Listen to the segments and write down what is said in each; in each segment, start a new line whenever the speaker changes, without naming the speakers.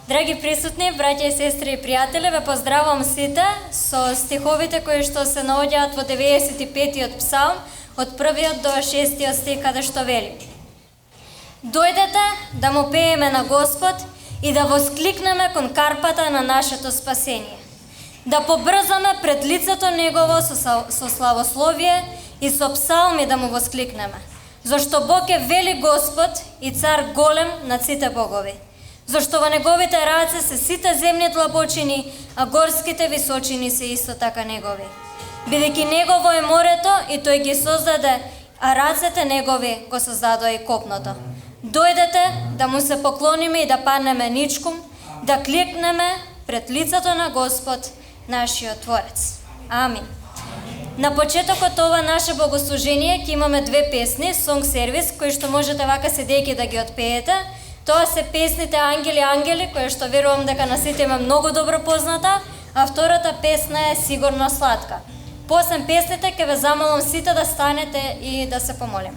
Драги присутни, браќа и сестри и пријатели, ве поздравувам сите со стиховите кои што се наоѓаат во 95-тиот псалм, од 1-тиот до 6-тиот стих, каде што вели: Дојдете да му пееме на Господ и да воскликнеме кон карпата на нашето спасение. Да побрзаме пред лицето Негово со славословие и со псалми да му воскликнеме. Зашто Бог е вели Господ и цар голем над сите богови. Зашто во неговите раце се сите земни длабочини, а горските височини се исто така негови. Бидејќи негово е морето и тој ги создаде, а рацете негови го создадоа и копното. Дојдете да му се поклониме и да паднеме ничком, да клекнеме пред лицето на Господ, нашиот Творец. Амин. На почетокот ова наше богослужение ќе имаме две песни, сонг сервис, кои што можете вака седејќи да ги отпеете. Тоа се песните Ангели, ангели, кои што верувам дека на сите има многу добро позната, а втората песна е Сигурно сладка. После песните ќе ве замолам сите да станете и да се помолиме.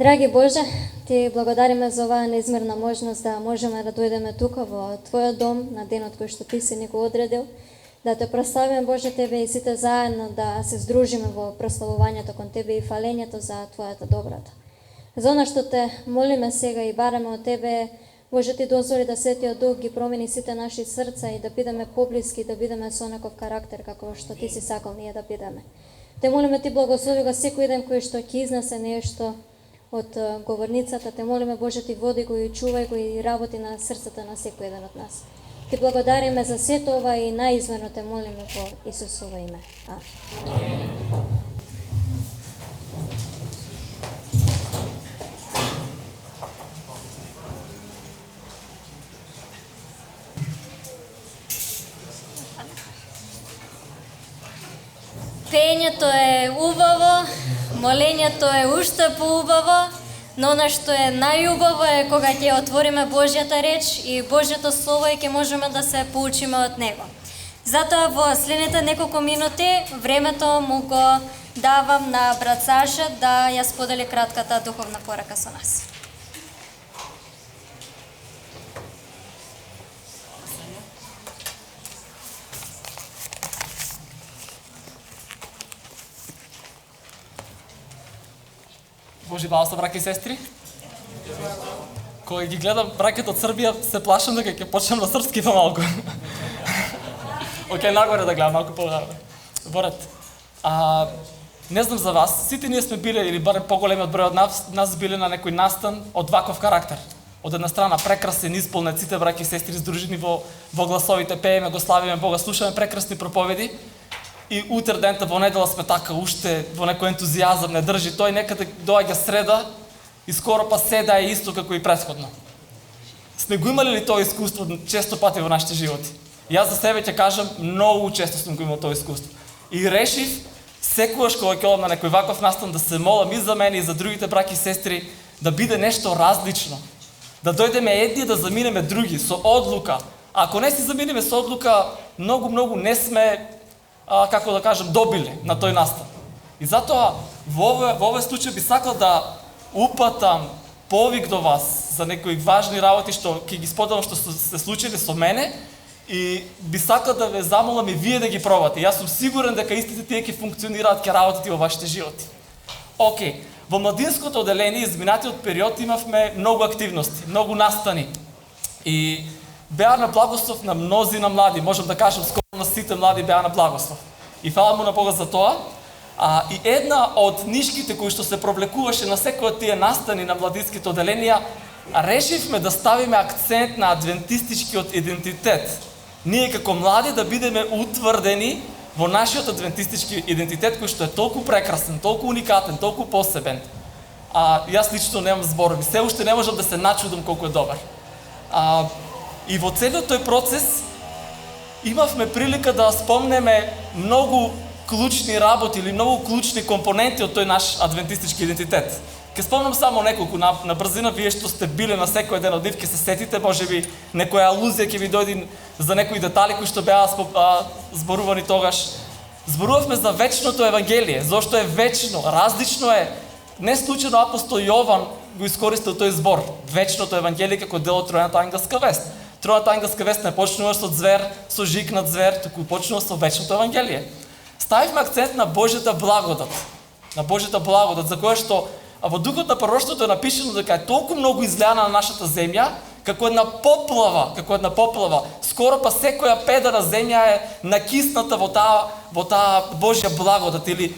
Драги Боже, Ти благодариме за оваа неизмерна можност да можеме да дојдеме тука во Твојот дом на денот кој што Ти си ни го одредил, да Те прославиме Боже Тебе и сите заедно да се здружиме во прославувањето кон Тебе и фалењето за Твојата добрата. За она што Те молиме сега и бараме од Тебе, Боже, Ти дозволи да Светиот Дух ги промени сите наши срца и да бидеме поблиски, да бидеме со онаков карактер како што Ти си сакал ние да бидеме. Те молиме Ти благослови го секој ден кој што ќе изнесе нешто од говорницата. Те молиме Боже, Ти води го и чувај го и работи на срцата на секој еден од нас. Ти благодариме за сето ова и наизмерно Те молиме во Исусово име. Амин. Пењето е убаво, молењето е уште поубаво, но она што е најубаво е кога ќе отвориме Божјата реч и Божјото Слово и ќе можеме да се поучиме од него. Затоа во следните неколку минути времето му го давам на брат Саша да ја сподели кратката духовна порака со нас.
Божи благослов, браќа и сестри. Кога ги гледам браќата од Србија, се плашам дека ќе почнем на српски помалку. Океј, нагоре да гледам, малку по-борат. Не знам за вас, сите ние сме биле, или барем поголемиот број од нас биле на некој настан од ваков карактер. Од една страна прекрасен, исполнет, сите браќа и сестри здружени во гласовите, пееме, го славиме Бога, слушаме прекрасни проповеди. И утре дента во недела сме така уште во некој ентузијазам не држи тој, некаде доаѓа среда и скоро па седа е исто како и претходно. Сме го имали ли тоа искуство често пати во нашите животи? Јас за себе ќе кажам, многу често сум го имал тоа искуство. И решив секогаш кога ќе одам на некој ваков настан да се молам и за мене и за другите браќи и сестри да биде нешто различно. Да дојдеме едни да заминеме други со одлука. Ако не си заминеме со одлука, многу не сме како да кажем, добиле на тој настан. И затоа во овој случај би сакал да упатам повик до вас за некои важни работи што ќе ги споделам што се случиле со мене и би сакал да ве замолам и вие да ги пробате. Јас сум сигурен дека истите тие ќе функционираат, ќе работите во вашите животи. Океј, во младинското одделение изминатиот период имавме многу активности, многу настани. И беа на благослов на мнозина млади, можам да кажам скоро на сите млади беа на благослов. И фала му на Бога за тоа. И една од нишките кои што се провлекуваше на секој од тие настани на младинските одделенија, решивме да ставиме акцент на адвентистичкиот идентитет. Ние како млади да бидеме утврдени во нашиот адвентистички идентитет кој што е толку прекрасен, толку уникатен, толку посебен. Јас лично немам зборови, се уште не можам да се начудам колку е добар. И во целиот тој процес имавме прилика да спомнеме многу клучни работи или многу клучни компоненти од тој наш адвентистички идентитет. Ке спомнам само неколку на брзина, вие што сте биле на секој ден од нив, ке се сетите, можеби некоја алузија ќе ви дојде за некои детали кои што беа зборувани тогаш. Зборувавме за вечното евангелие, зошто е вечно, различно е. Не случајно апостол Јован го искористил тој збор, вечното евангелие како дел од тројната ангелска вест. Тројната ангелска вест не почнува со звер, со жик на звер, туку почнува со вечното евангелие. Ставивме акцент на Божјата благодат. На Божјата благодат, за која што во духот на пророштвото е напишано дека е толку многу излеана на нашата земја, како една поплава. Скоро па секоја педа на земја е накисната во таа Божја благодат. Или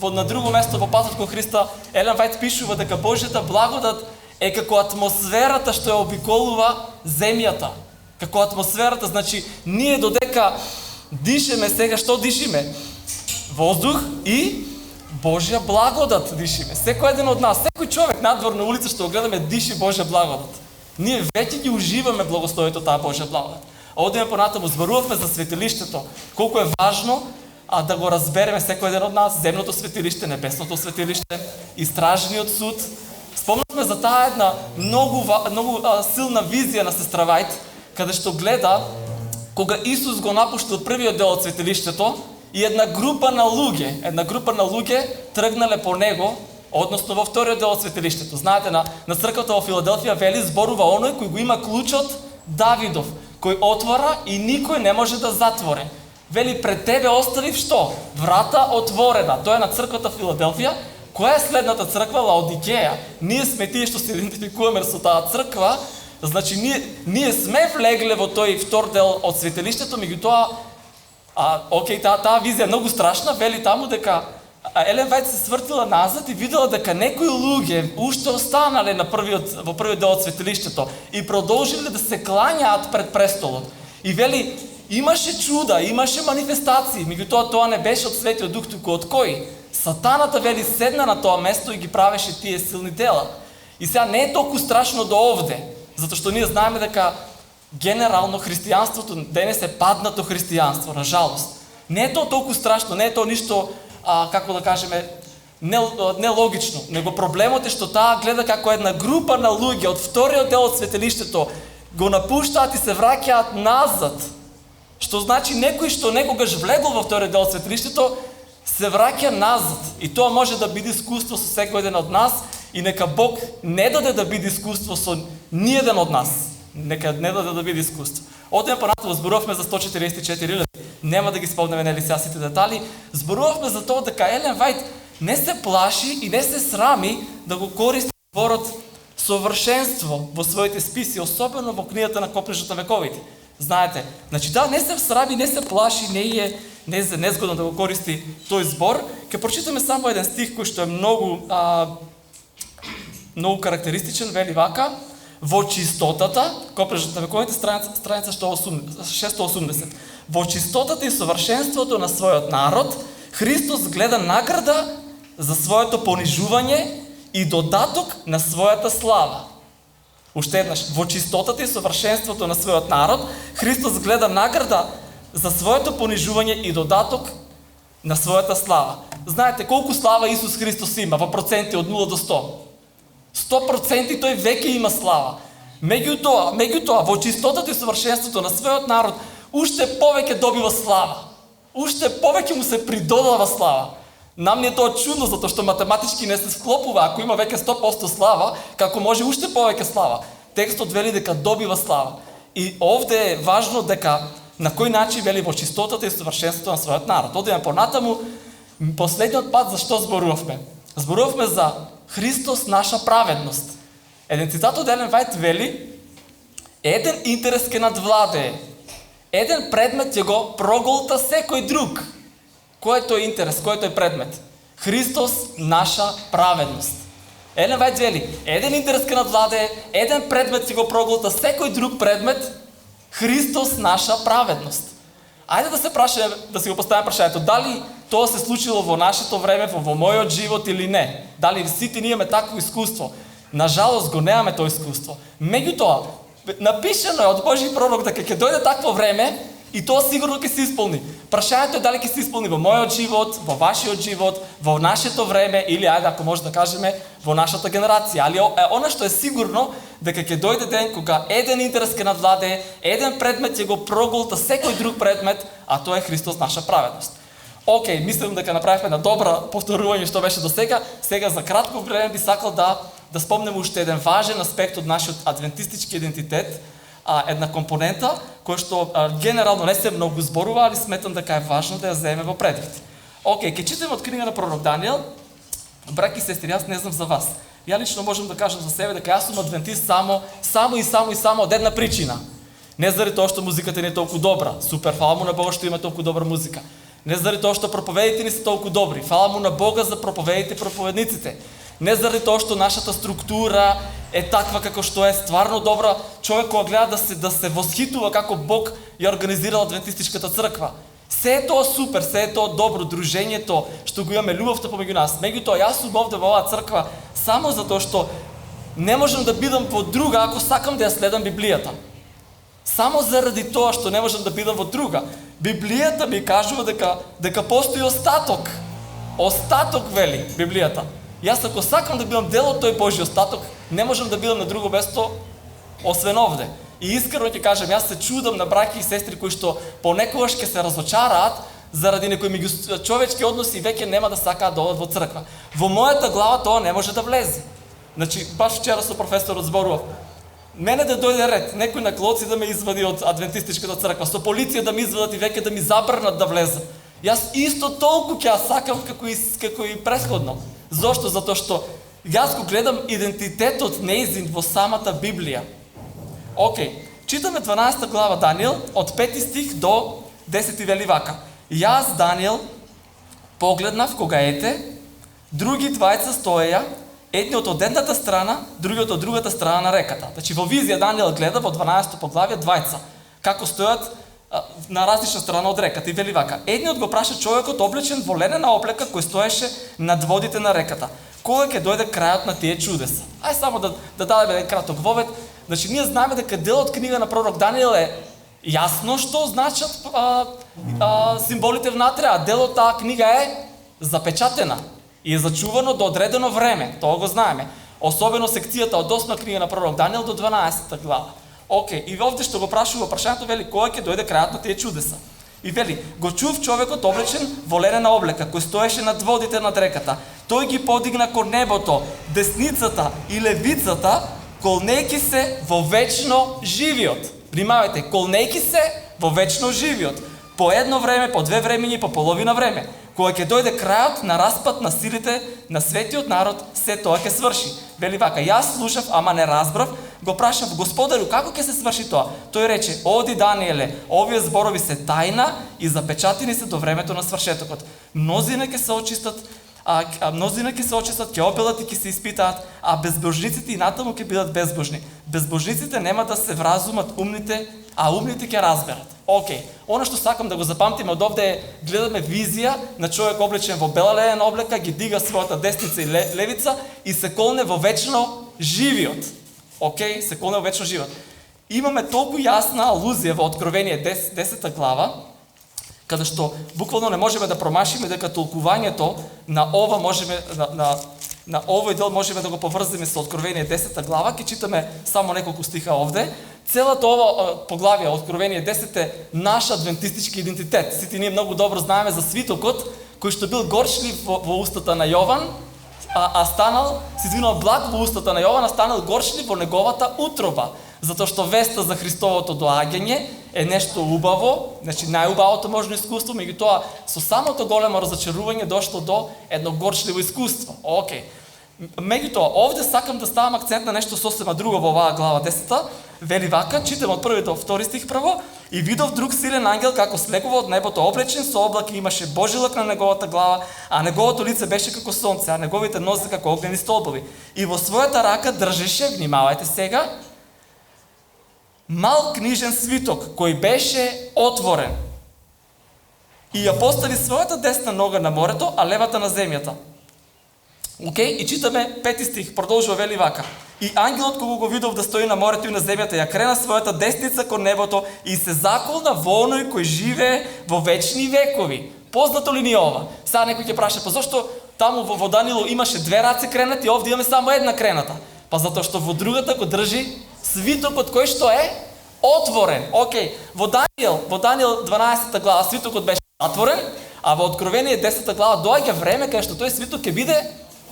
на друго место во Патот кон Христа Елен Вајт пишува дека Божјата благодат е како атмосферата што ја обиколува земјата. Како атмосферата, значи ние додека дишеме сега, што дишиме? Воздух и Божја благодат дишиме. Секој еден од нас, секој човек надвор на улица што го гледаме диши Божја благодат. Ние веќе ги уживаме благословието таа Божја благодат. Одеме понатаму, зборувавме за светилиштето. Колку е важно да го разбереме секој еден од нас, земното светилиште, небесното светилиште, истражениот суд. Спомнавме за таа една многу силна визија на сестра Вајт, каде што гледа кога Исус го напуштил првиот дел од светилиштето и една група на луѓе тргнале по него односно во вториот дел од светилиштето. Знаете, на црквата во Филаделфија вели зборува оној кој го има клучот Давидов, кој отвора и никој не може да затвори. Вели, пред тебе оставив што? Врата отворена. Тоа е на црквата Филаделфија. Која е следната црква? Лаодикеја. Ние сме тие што се идентификуваме со таа црква. Значи, ние сме влегле во тој втор дел од светилиштето, меѓутоа, таа визија е многу страшна. Вели таму дека Елен Вајт се свртила назад и видела дека некои луѓе уште останале во првиот дел од светилиштето и продолжиле да се клањаат пред престолот. И вели, имаше чуда, имаше манифестации, меѓутоа тоа не беше од Светиот Дух, туку од кој? Сатаната, вели, седна на тоа место и ги правеше тие силни дела. И сега не е толку страшно до овде, затоа што ние знаеме дека генерално христијанството денес е паднато христијанство, на жалост. Не е тоа толку страшно, не е тоа ништо, како да кажеме, нелогично, него проблемот е што таа гледа како една група на луѓе од вториот дел од светилиштето го напуштаат и се враќаат назад. Што значи некој што некогаш влегол во вториот дел од светилиштето се враќа назад. И тоа може да биде искуство со секој еден од нас и нека Бог не даде да биде искуство со ниеден од нас. Нека не даде да биде искуство. Одем понатаму, зборувавме за 144 луѓе. Нема да ги спомнеме нели сега сите детали. Зборувавме за тоа дека Елен Вајт не се плаши и не се срами да го користи зборот совршенство во своите списи, особено во книгата на Копрежот на вековите. Знаете, значи не се срами, не се плаши, не е незгодно да го користи тој збор. Ке прочитаме само еден стих кој што е многу карактеристичен, вели вака: во чистотата, Копрежот на вековите, страница 680. Во чистотата и совршенството на својот народ, Христос гледа награда за своето понижување и додаток на својата слава. Уште еднаш, во чистотата и совршенството на својот народ, Христос гледа награда за своето понижување и додаток на својата слава. Знаете колку слава Исус Христос има во проценти од 0 до 100? 100% тој веќе има слава. Меѓутоа, во чистотата и совршенството на својот народ, уште повеќе добива слава. Уште повеќе му се придодава слава. Нам не е тоа чудно, затоа што математички не се склопува. Ако има веќе 100% слава, како може уште повеќе слава? Текстот вели дека добива слава. И овде е важно дека на кој начин вели во чистотата и совршенството на својот народ. Одиме понатаму, последниот пат зашто зборувавме? Зборувавме за Христос наша праведност. Еден цитат од Елен Вајт вели: еден интерес ке надвладее, еден предмет ќе го проголта секој друг. Кој е тој интерес, кој е тој предмет? Христос наша праведност. Елен Вајт вели: еден интерес ке надвладее, еден предмет ќе го проголта секој друг предмет, Христос наша праведност. Ајде да си го поставиме прашањето, дали тоа се случило во нашето време, во мојот живот или не? Дали сите ние имаме такво искуство? На жалост го немаме тоа искуство. Меѓутоа, напишано е од Божи пророк дека ќе дојде такво време и тоа сигурно ќе се исполни. Прашањето е дали ќе се исполни во мојот живот, во вашиот живот, во нашето време или ајде ако може да кажеме во нашата генерација. Али она што е сигурно дека ќе дојде ден кога еден интерес ќе надвладее, еден предмет ќе го проголта секој друг предмет, а тоа е Христос наша праведност. Океј, мислам дека направивме на добра повторување што беше до сега. Сега за кратко време би сакал да спомнем уште еден важен аспект од нашиот адвентистички идентитет, една компонента која што генерално не се многу зборува, али сметам дека е важно да ја земеме во предвид. Океј, ќе читаме од книга на пророк Даниел. Браќи и сестри, јас не знам за вас. Ја лично можам да кажам за себе дека јас сум адвентист само од една причина. Не заради тоа што музиката не е толку добра. Супер, фала му на Бога што има толку добра музика. Не заради тоа што проповедите ни се толку добри. Фала му на Бога за проповедите и проповедниците. Не заради тоа што нашата структура е таква како што е, стварно добра. Човек кога гледа да се восхитува како Бог ја организирал адвентистичката црква. Се е тоа супер, се е тоа добро, дружењето, што го имаме, љубовта помеѓу нас. Меѓутоа, јас сум овде во оваа црква само затоа што не можам да бидам во друга ако сакам да ја следам Библијата. Само заради тоа што не можам да бидам во друга. Библијата ми кажува дека постои остаток. Остаток вели Библијата. Јас ако сакам да бидам дел од тој Божји остаток, не можам да бидам на друго место освен овде. И искрено ќе кажам, јас се чудам на браќи и сестри кои што понекогаш ќе се разочараат, заради некои меѓучовечки односи веќе нема да сакаат да одат во црква. Во мојата глава тоа не може да влезе. Значи, баш вчера со професорот зборував. Мене да дојде ред, некој на клоци да ме извади од адвентистичката црква, со полиција да ме извадат и веќе да ми забранат да влезам. Јас исто толку ќе ја сакам како и претходно. Зошто? Затоа што јас го гледам идентитетот нејзин во самата Библија. Океј, читаме 12 глава Даниел, од 5 стих до 10 вели вака. Јас, Даниел, погледнав кога ете, други двајца стоеја, едниот од едната страна, другиот од другата страна на реката. Значи во визија Даниел гледа во 12 поглавје двајца, како стојат на различна страна од реката и вели вака. Едниот го праша човекот облечен во ленена облека кој стоеше над водите на реката. Кога ќе дојде крајот на тие чудеса? Ај само да дадеме еден краток вовед. Значи ние знаеме дека делот книга на пророк Даниел е јасно што значат символите внатре, а делот таа книга е запечатена и е зачувано до одредено време. Тоа го знаеме. Особено секцијата од 8 книга на пророк Даниел до 12 глава. Океј, и овде што го прашува прашањето вели кога ќе дојде крајот на тие чудеса. И вели, го чув човекот облечен во ленена облека, кој стоеше над водите над реката. Тој ги подигна кон небото, десницата и левицата, колнејки се во вечно живиот. Внимавајте, колнејки се во вечно живиот. По едно време, по две времењи, по половина време. Кога ќе дојде крајот на распад на силите на светиот народ, се тоа ќе сврши. Вели вака, јас слушав, ама не разбрав, го прашав Господарю, како ќе се сврши тоа? Тој рече, оди Даниеле, овие зборови се тајна и запечатени се до времето на свршетокот. Мнозина ќе се очистат, ќе обелат и ќе се испитаат, а безбожниците и натаму ќе бидат безбожни. Безбожниците нема да се вразумат умните, а умните ќе разберат. Океј, она што сакам да го запамтиме од овде е, гледаме визија на човек облечен во бела ленена облека, ги дига својата десница и левица и се колне во вечно живиот. Океј, се колне во вечно живиот. Имаме толку јасна алузија во Откровение 10 глава, каде што буквално не можеме да промашиме дека толкувањето на ова можеме на овој дел можеме да го поврземе со Откровение 10 глава, ќе читаме само неколку стиха овде. Целата ова поглавје Откровение 10 е наш адвентистички идентитет. Сите ние многу добро знаеме за свитокот кој што бил горчлив во устата на Јован, а станал, се извинува, благ во устата на Јован, а станал горчлив во неговата утроба. Затоа што веста за Христовото доаѓање е нешто убаво, значи најубавото можно искуство, меѓутоа со самото големо разочарување дошло до едно горчливо искуство. Океј. Меѓутоа, овде сакам да ставам акцент на нешто сосема друго во оваа глава 10. Вели вака, читам од први до втори стих прво. И видов друг силен ангел како слегува од небото, облечен со облак и имаше Божи лак на неговата глава, а неговото лице беше како сонце, а неговите нозе како огнени столбови. И во својата рака држеше, внимавајте сега, мал книжен свиток кој беше отворен. И ја постави својата десна нога на морето, а левата на земјата. Океј, и читаме 5 стих, продолжува вели вака. И ангелот кога го видов да стои на морето и на земјата, ја крена својата десница кон небото и се заколна во оној кој живее во вечни векови. Познато ли ни ова? Сега некој ќе праша, па зошто таму во Даниело имаше две раце кренати, овде имаме само една крената? Па затоа што во другата го држи свитокот кој што е отворен. Океј, во Даниел 12 глава свитокот беше затворен, а во Откровение 10 глава доаѓа време каде што тој свиток ќе биде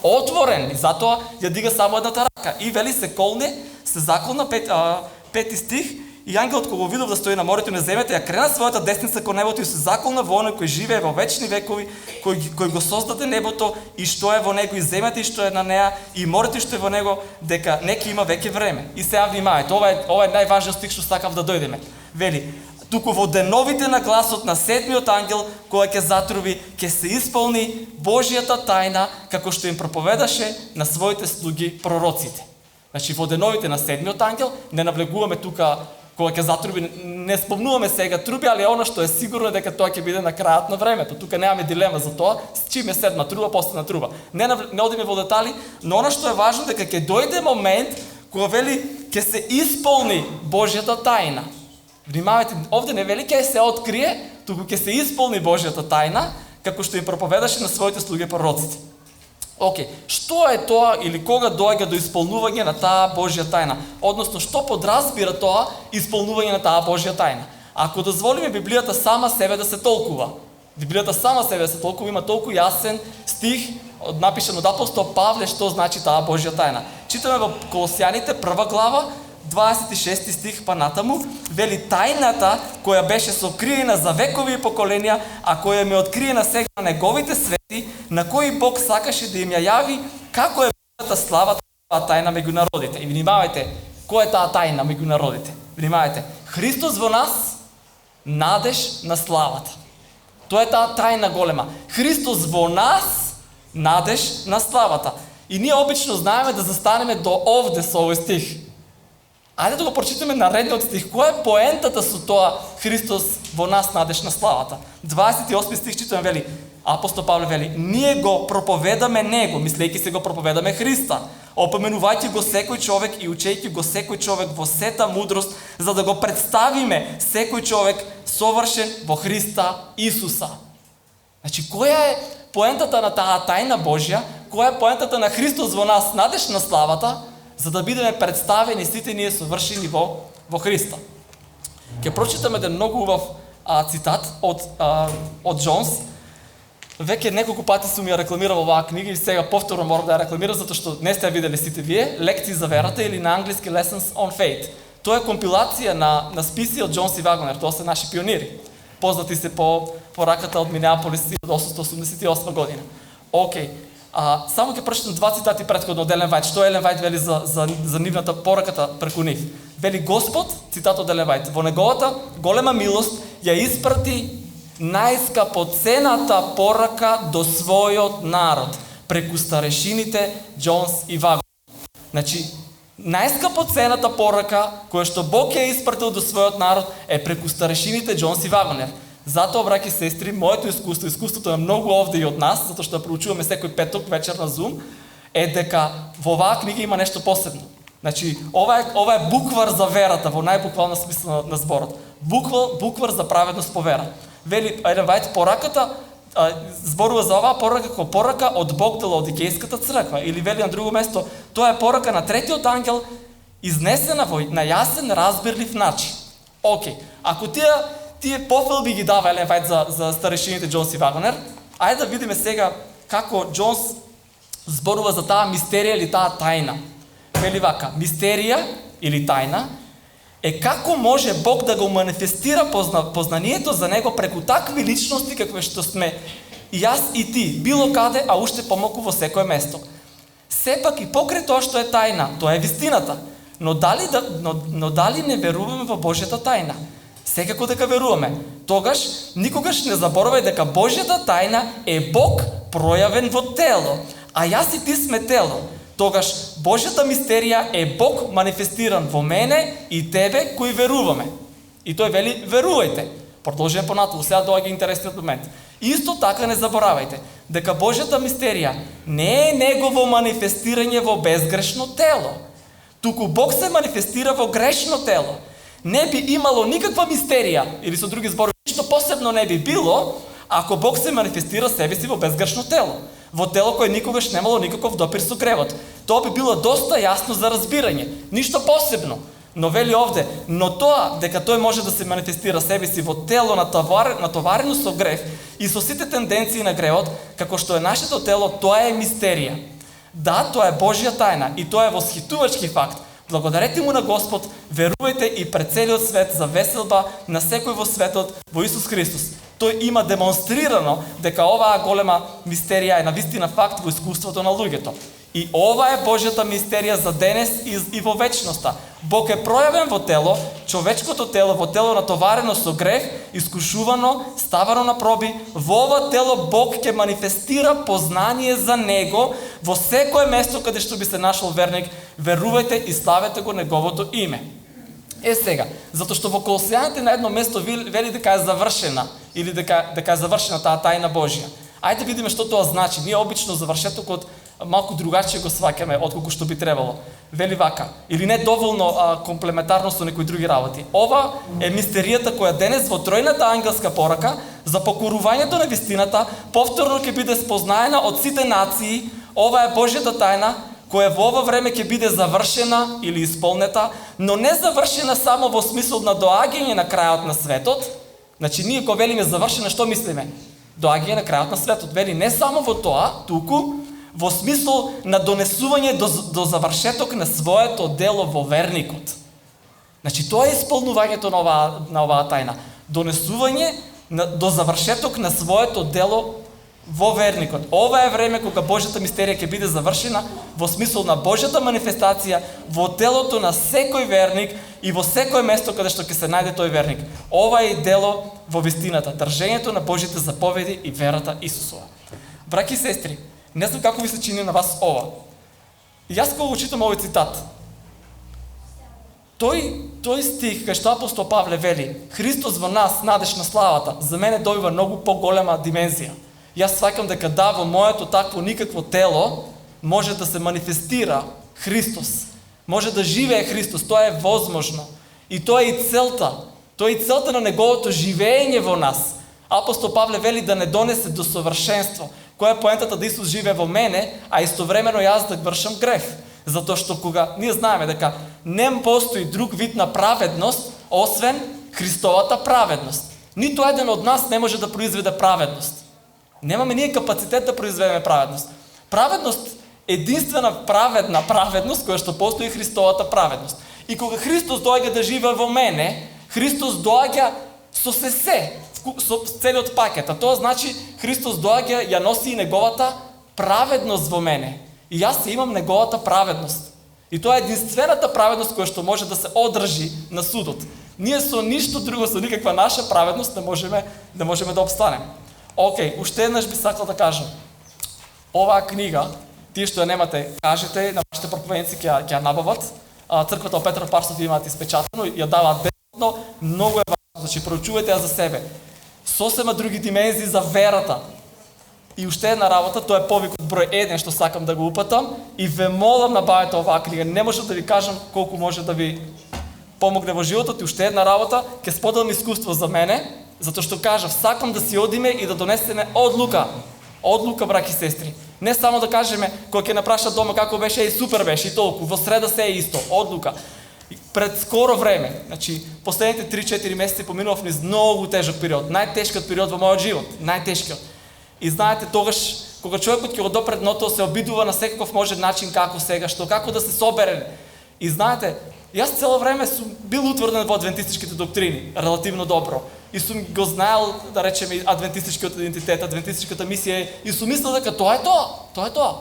отворен и затоа ја дига само едната рака. И вели се колне, се заколна, 5 стих, и ангелот кога го видов да стои на морето и на земјата, ја крена својата десница кон небото и се заколна во оној кој живее во вечни векови, кој го создаде небото и што е во него, и земјата и што е на неа, и морето и што е во него, дека неки има веќе време. И сега внимавајте, ова е најважниот стих што сакав да дојдеме. Вели, туку во деновите на гласот на седмиот ангел, кој ќе затруби, ќе се исполни Божјата тајна, како што им проповедаше на своите слуги пророците. Значи, во деновите на седмиот ангел, не навлегуваме тука кога ќе затруби, не спомнуваме сега труби, али она што е сигурно дека тоа ќе биде на крајот на времето. Тука немаме дилема за тоа, чим е седма труба, последна труба. Не одиме во детали, но она што е важно дека ќе дојде момент кога вели ќе се исполни Божјата тајна. Внимавајте, овде не вели ќе се открие, туку ќе се исполни Божјата тајна, како што им проповедаше на своите слуги пророците. Океј, што е тоа или кога доаѓа до исполнување на таа Божја тајна? Односно, што подразбира тоа исполнување на таа Божја тајна? Ако дозволиме Библијата сама себе да се толкува, Библијата сама себе се толку има толку јасен стих напишан од апостол Павле што значи таа Божја тајна. Читаме во Колосјаните 1 глава 26 стих па натаму, вели тајната која беше сокриена за векови и поколенија, а која ми откриена сега на неговите свети, на кои Бог сакаше да им ја јави како е Божјата слава таа тајна меѓу народите. И внимавајте, која е таа тајна меѓу народите? Внимавајте, Христос во нас, надеж на славата. Тоа е таа тајна голема. Христос во нас, надеж на славата. И ние обично знаеме да застанеме до овде со овој стих. Ајде да го прочитаме наредниот стих. Која е поентата со тоа Христос во нас, надеж на славата? 28 стих читаме, вели, апостол Павле вели, ние го проповедаме Него, мислејќи се го проповедаме Христа, опоменувајќи го секој човек и учејќи го секој човек во сета мудрост, за да го представиме секој човек совршен во Христа Исуса. Значи, која е поентата на таа тајна Божја? Која е поентата на Христос во нас, надеж на славата, за да бидеме представени сите ние совршени во Христа? Ќе прочитаме еден многу убав цитат од Джонс. Веќе неколку пати сум ја рекламирал оваа книга и сега повторно морам да ја рекламирам затоа што не сте ја видели сите вие, Лекции за верата или на англиски Lessons on Faith. Тоа е компилација на списи од Джонс и Вагнер, тоа се наши пионири. Познати се по раката од Минеаполис 1888 година. Океј. Само ќе прочитам два цитати претходно од Елен Вајт. Што Елен Вајт вели за нивната пораката преку нив? Вели Господ, цитат од Елен Вајт, во неговата голема милост ја испрати најскапоцената порака до својот народ преку старешините Джонс и Вагнер. Значи, најскапоцената порака која што Бог ја испратил до својот народ е преку старешините Джонс и Вагнер. Затоа, браќи и сестри, моето искуството е многу овде и од нас, затоа што проучуваме секој петок вечер на Zoom, е дека во оваа книга има нешто посебно. Значи, ова е буквар за верата во најбуквална смисла на зборот. Буквар за праведност по вера. Вели Елен Вајт, пораката зборува за оваа порака како порака од Бог до Лаодикејската црква, или вели на друго место, тоа е порака на третиот ангел изнесена на јасен, разбирлив начин. Океј, ако тие пофелби ги дава Елен Вајт за старешините Джонс и Вагнер, ајде да видиме сега како Джонс зборува за таа мистерија или таа тајна. Вели вака, мистерија или тајна е како може Бог да го манифестира познанието за Него преку такви личности какви што сме и јас и ти, било каде, а уште помалку во секое место. Сепак и покрај тоа што е тајна, тоа е вистината. Но дали не веруваме во Божјата тајна? Секако дека веруваме. Тогаш никогаш не заборавај дека Божјата тајна е Бог пројавен во тело, а јас и ти сме тело. Тогаш Божјата мистерија е Бог манифестиран во мене и тебе кои веруваме. И тој вели верувајте. Продолжуваме понатаму, сега доаѓа интересниот момент. Исто така не заборавајте дека Божјата мистерија не е негово манифестирање во безгрешно тело, туку Бог се манифестира во грешно тело. Не би имало никаква мистерија, или со други зборови, ништо посебно не би било, ако Бог се манифестира себе си во безгрешно тело. Во тело кое никогаш немало никаков допир со гревот. Тоа би било доста јасно за разбирање. Ништо посебно. Но вели овде, но тоа дека тој може да се манифестира себе си во тело натоварено со грев и со сите тенденции на гревот, како што е нашето тело, тоа е мистерија. Да, тоа е Божја тајна и тоа е восхитувачки факт. Благодарете му на Господ, верувајте и пред целиот свет за веселба на секој во светот во Исус Христос. Тој има демонстрирано дека оваа голема мистерија е навистина факт во искуството на луѓето. И ова е Божјата мистерија за денес и во вечноста. Бог е пројавен во тело, човечкото тело, во тело натоварено со грех, искушувано, ставано на проби. Во ова тело Бог ќе манифестира познание за Него во секое место каде што би се нашол верник. Верувајте и славете го Неговото име. Сега, затоа што во Колосјаните на едно место вели дека е завршена, или дека е завршена таа тајна Божја. Ајде да видиме што тоа значи. Ние обично завршетокот малку другаче го сваќаме отколку што би требало. Вели вака, или не доволно комплементарно со некои други работи. Ова е мистеријата која денес во тројната ангелска порака за покорувањето на вистината повторно ќе биде спознаена од сите нации. Ова е Божјата тајна која во ова време ќе биде завршена или исполнета, но не завршена само во смисол на доаѓање на крајот на светот. Значи ние кога велиме завршена, што мислиме? доаѓа на крајот на светот. Вели не само во тоа, туку во смисол на донесување до завршеток на своето дело во верникот. Значи тоа е исполнувањето на оваа тајна. Донесување до завршеток на своето дело во верникот. Ова е време кога Божјата мистерија ќе биде завршена во смисол на Божјата манифестација во телото на секој верник и во секој место каде што ќе се најде тој верник. Ова е дело во вистината, држењето на Божјите заповеди и верата Исусова. Браќи и сестри, не знам како ви се чини на вас ова. И јас кога го читам овој цитат, тој стих кај што апостол Павле вели Христос во нас, надеж на славата, за мене добива многу поголема димензија. Јас сваќам дека да, во моето такво никакво тело може да се манифестира Христос. Може да живее Христос, тоа е возможно. И тоа е и целта. Тоа е и целта на неговото живење во нас. Апостол Павле вели да не донесе до совршенство. Која е поентата да Исус живее во мене, а истовремено јас да вршам греф. Затоа што кога ние знаеме дека не постои друг вид на праведност освен Христовата праведност. Ниту еден од нас не може да произведе праведност. Немаме ние капацитет да произведеме праведност. Праведност, единствена праведна праведност, која што постои Христовата праведност. И кога Христос доаѓа да живее во мене, Христос доаѓа со со целиот пакет. А тоа значи Христос доаѓа, ја носи и неговата праведност во мене. И јас имам неговата праведност. И тоа е единствената праведност која што може да се одржи на судот. Ние со ништо друго, со никаква наша праведност не можеме да обстанеме. Океј, уште еднаш би сакал да кажам. Оваа книга, тие што ја немате, кажете на вашите проповедници ќе ја набават. Црквата Петар Парсов имаат испечатено, ја даваат бесплатно, многу е важно, значи проучувајте ја за себе. Сосема други димензии за верата. И уште една работа, тоа е повикот број 1 што сакам да го упатам и ве молам набавете оваа книга. Не можам да ви кажам колку може да ви помогне во животот. И уште една работа, ќе споделам искуство за мене, затоа што кажав, сакам да си одиме и да донесеме одлука. Одлука, браќи и сестри. Не само да кажеме, кога ќе напрашат дома како беше и супер беше и толку, во среда се е исто, одлука. Пред скоро време, значи последните 3-4 месеци поминував низ многу тежок период, најтешкиот период во мојот живот, најтешкиот. И знаете, тогаш кога човекот ќе го допре дното, се обидува на секаков можен начин како сега, како да се собере. И знаете, јас цело време сум бил утврден во адвентистичките доктрини, релативно добро. И сум го знаел, да речеме, адвентистичкиот идентитет, адвентистичката мисија, и сум мислел дека тоа е тоа.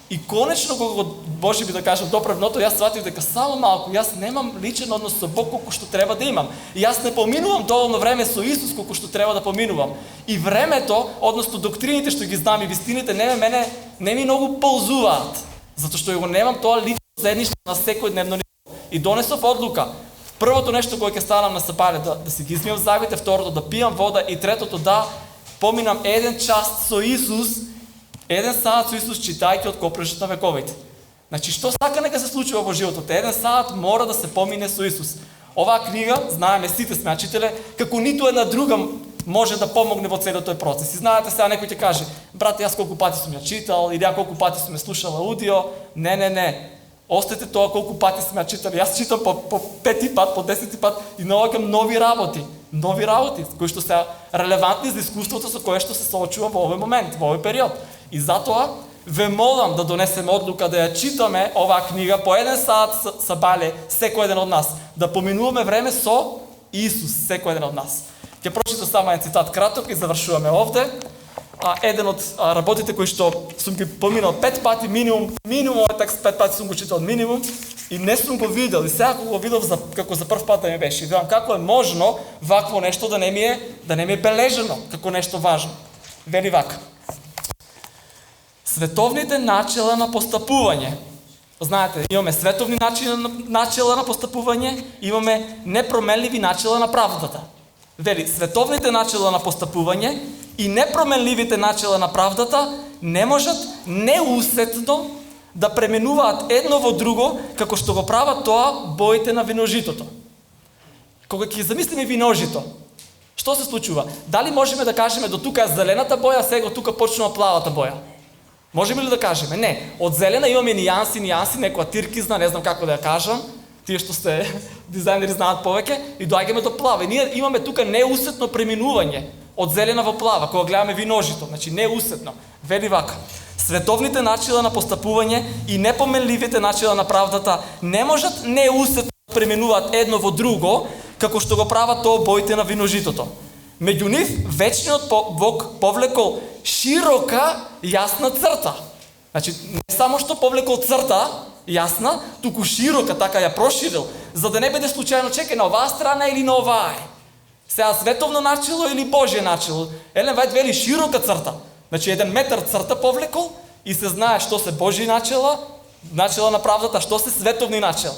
И конечно, кога Боже би да кажам допревното, јас сватив дека само малку, јас немам личен однос со Бог колку што треба да имам. И јас не поминувам доволно време со Исус колку што треба да поминувам. И времето, односно доктрините што ги знам и вистините, не ми многу ползуваат, затоа што го немам тоа лично заедништво на секојдневно ниво. И донесов одлука. Првото нешто кое ќе станам на сапале, да си ги измијам загите, второто да пијам вода и третото да поминам 1 час со Исус, 1 саат со Исус читајќи од Копрежот на вековите. Значи, што сака нека се случува во животот? 1 саат мора да се помине со Исус. Оваа книга, знаеме сите сме читале, како ниту една друга може да помогне во целиот тој процес. И знаете, сега некој ќе каже, брате, јас колку пати сум ја читал, или ја колку пати сум ја слушал аудио. Не. Остете тоа колку пати сме ја читали. Јас читам по 5 пат, по 10 пат и наоѓам нови работи, кои што се релевантни за искуството со кое што се соочувам во овој момент, во овој период. И затоа ве молам да донесеме одлука да ја читаме оваа книга по 1 саат сабале секој еден од нас, да поминуваме време со Исус, секој еден од нас. Ќе прочитам само еден цитат краток и завршуваме овде. Еден од работите кои што сум ги поминал 5 пати минимум овој текст 5 пати сум го читал минимум и не сум го видел. И сега го видов како за прв пат да ми беше. И гледам како е можно вакво нешто да не ми е бележено како нешто важно. Вели вака. Световните начела на постапување. Знаете, имаме световни начела на постапување, имаме непроменливи начела на правдата. Вели, световните начела на постапување и непроменливите начела на правдата не можат неусетно да пременуваат едно во друго, како што го прават тоа боите на виножитото. Кога ќе замислиме виножито, што се случува? Дали можеме да кажеме до тука е зелената боја, сега тука почнува плавата боја? Можеме ли да кажеме? Не. Од зелена имаме нијанси, некоја тиркизна, не знам како да ја кажам. Тие што сте дизајнери знаат повеќе и доаѓаме до плава. И ние имаме тука неусетно преминување од зелена во плава, кога гледаме виножито, значи неусетно. Вели вака: световните начина на постапување и непоменливите начина на правдата не можат неусетно да пременуваат едно во друго, како што го прават тоа боите на виножитото. Меѓу нив вечниот Бог повлекол широка, јасна црта. Значи, не само што повлекол црта, јасна, туку широка, така ја проширил, за да не биде случајно чекај на оваа страна или на оваа. Сега световно начело или Божие начело. Елен Вајт вели широка црта. Значи, 1 метар црта повлекол и се знае што се Божи начела на правдата, што се световни начела.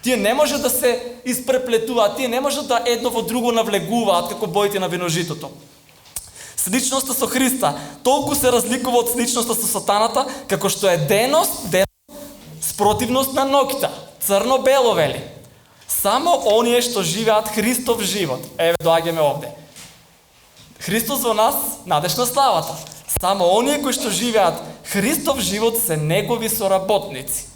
Тие не може да се испреплетуваат, тие не може да едно во друго навлегуваат како боите на виножитото. Сличноста со Христа толку се разликува од сличноста со сатаната, како што е денос спротивност на ноќта. Црно-бело вели. Само оние што живеат Христов живот. Еве доаѓаме овде. Христос во нас, надеж на славата. Само оние кои што живеат Христов живот се негови соработници.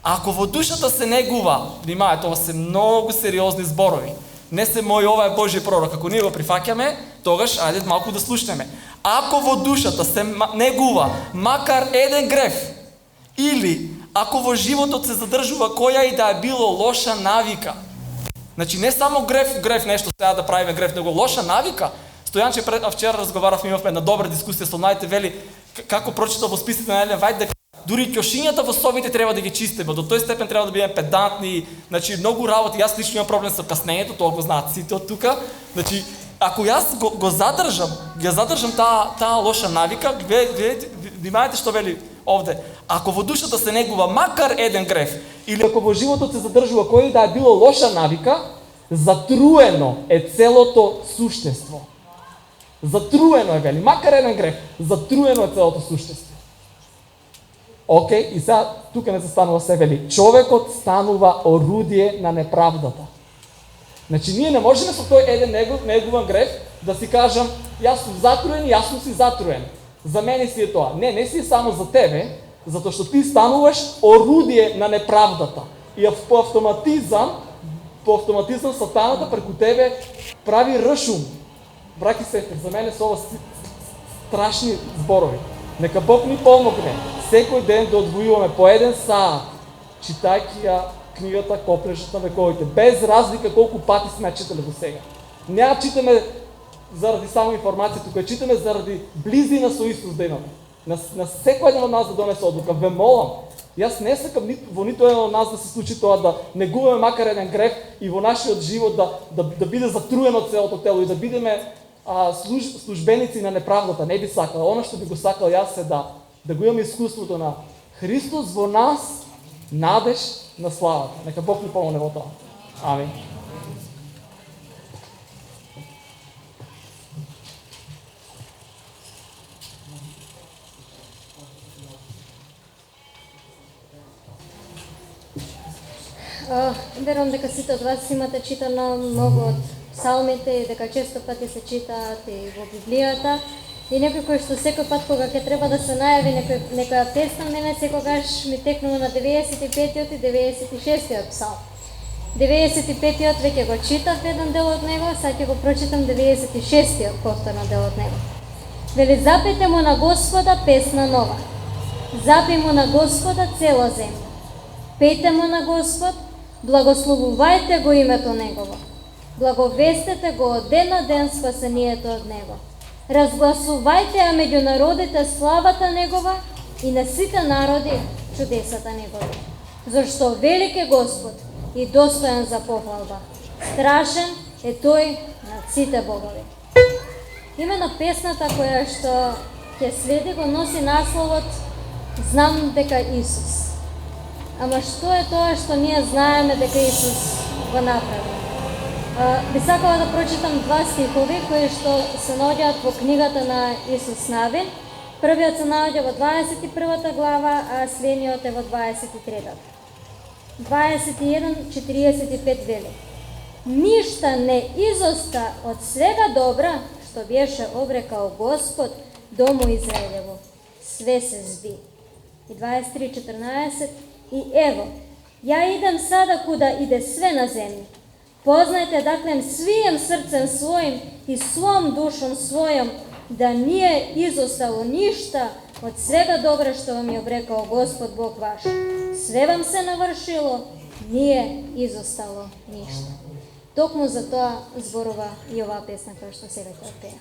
Ако во душата се негува, внимајте, ова се многу сериозни зборови. Не се мој, ова е Божи пророк. Ако ние го прифаќаме, тогаш ајде малку да слушнеме. Ако во душата се негува макар еден греф, или ако во животот се задржува која и да е било лоша навика. Значи не само греф нешто сега да правиме греф, него лоша навика. Стојанче вчера разговаравме, имавме една добра дискусија со младите, вели како прочитал во списите на Елен Вајт дека дури ќошињата во собите треба да ги чистиме, до тој степен треба да бидеме педантни, значи многу работи. Јас лично имам проблем со каснењето, тоа го знаат сите од тука. Значи ако јас го задржам таа лоша навика, внимајте што вели овде. Ако во душата се негува макар еден греф, или ако во животот се задржува кој да е било лоша навика, затруено е целото суштество. Затруено е, вели, макар еден греф, затруено е целото суштество. Океј, и сега тука не се станува се, вели, човекот станува орудие на неправдата. Значи ние не можеме со тој еден негуван греф да си кажам јас сум затруен, јас сум си затруен. За мене си е тоа. Не си е само за тебе, затоа што ти стануваш орудие на неправдата. И по автоматизам сатаната преку тебе прави ршум. Браки сестри, за мене се ова страшни зборови. Нека Бог ни помогне секој ден да одвојуваме по 1 саат, читајќи ја книгата Копнежот на вековите, без разлика колку пати сме ја читале до сега. Не ја читаме заради само информација, тука ја читаме заради близина со Исус да имаме. На секој еден од нас да донесе одлука. Ве молам, јас не сакам во нито еден од нас да се случи тоа да негуваме макар еден греф и во нашиот живот да биде затруено целото тело и да бидеме службеници на неправдата. Не би сакал. Она што би го сакал јас е да го имаме искуството на Христос во нас, надеж на славата. Нека Бог ни помогне во тоа. Амин.
Верувам дека сите од вас имате читано многу од псалмите и дека често пати се читаат и во Библијата. И некој кој што секој пат кога ќе треба да се најави некоја песна, мене секогаш ми текнува на 95-тиот и 96-тиот псалм. 95-тиот веќе го читав еден дел од него, сега ќе го прочитам 96-тиот повторно дел од него. Вели: запејте му на Господа песна нова. Запеј му на Господа цела земја. Пејте му на Господ, благословувајте го името Негово. Благовестете го од ден на ден спасението од Него. Разгласувајте ја меѓу народите славата Негова и на сите народи чудесата Негови. Зашто велик е Господ и достоен за похвалба. Страшен е тој над сите богови. Имено песната која што ќе следи го носи насловот Знам дека Исус. Ама што е тоа што ние знаеме дека Исус го направи? Би сакала да прочитам 2 стихови кои што се наоѓаат во книгата на Исус Навин. Првиот се наоѓа во 21 глава, а следниот е во 23. 21:45 вели: Ништа не изоста од свега добра што беше обрекал Господ дому Израелево. Све се зби. И 23:14: И ево, ја идем сада куда иде све на земја. Познајте даклем свием срцем својим i svom dušom svojom da nije izostalo ništa od svega dobra što vam je obrekao Gospod Bog vaš. Sve vam se navršilo, nije izostalo ništa. Токму за тоа зборува и оваа песна која што сега ќе пеа.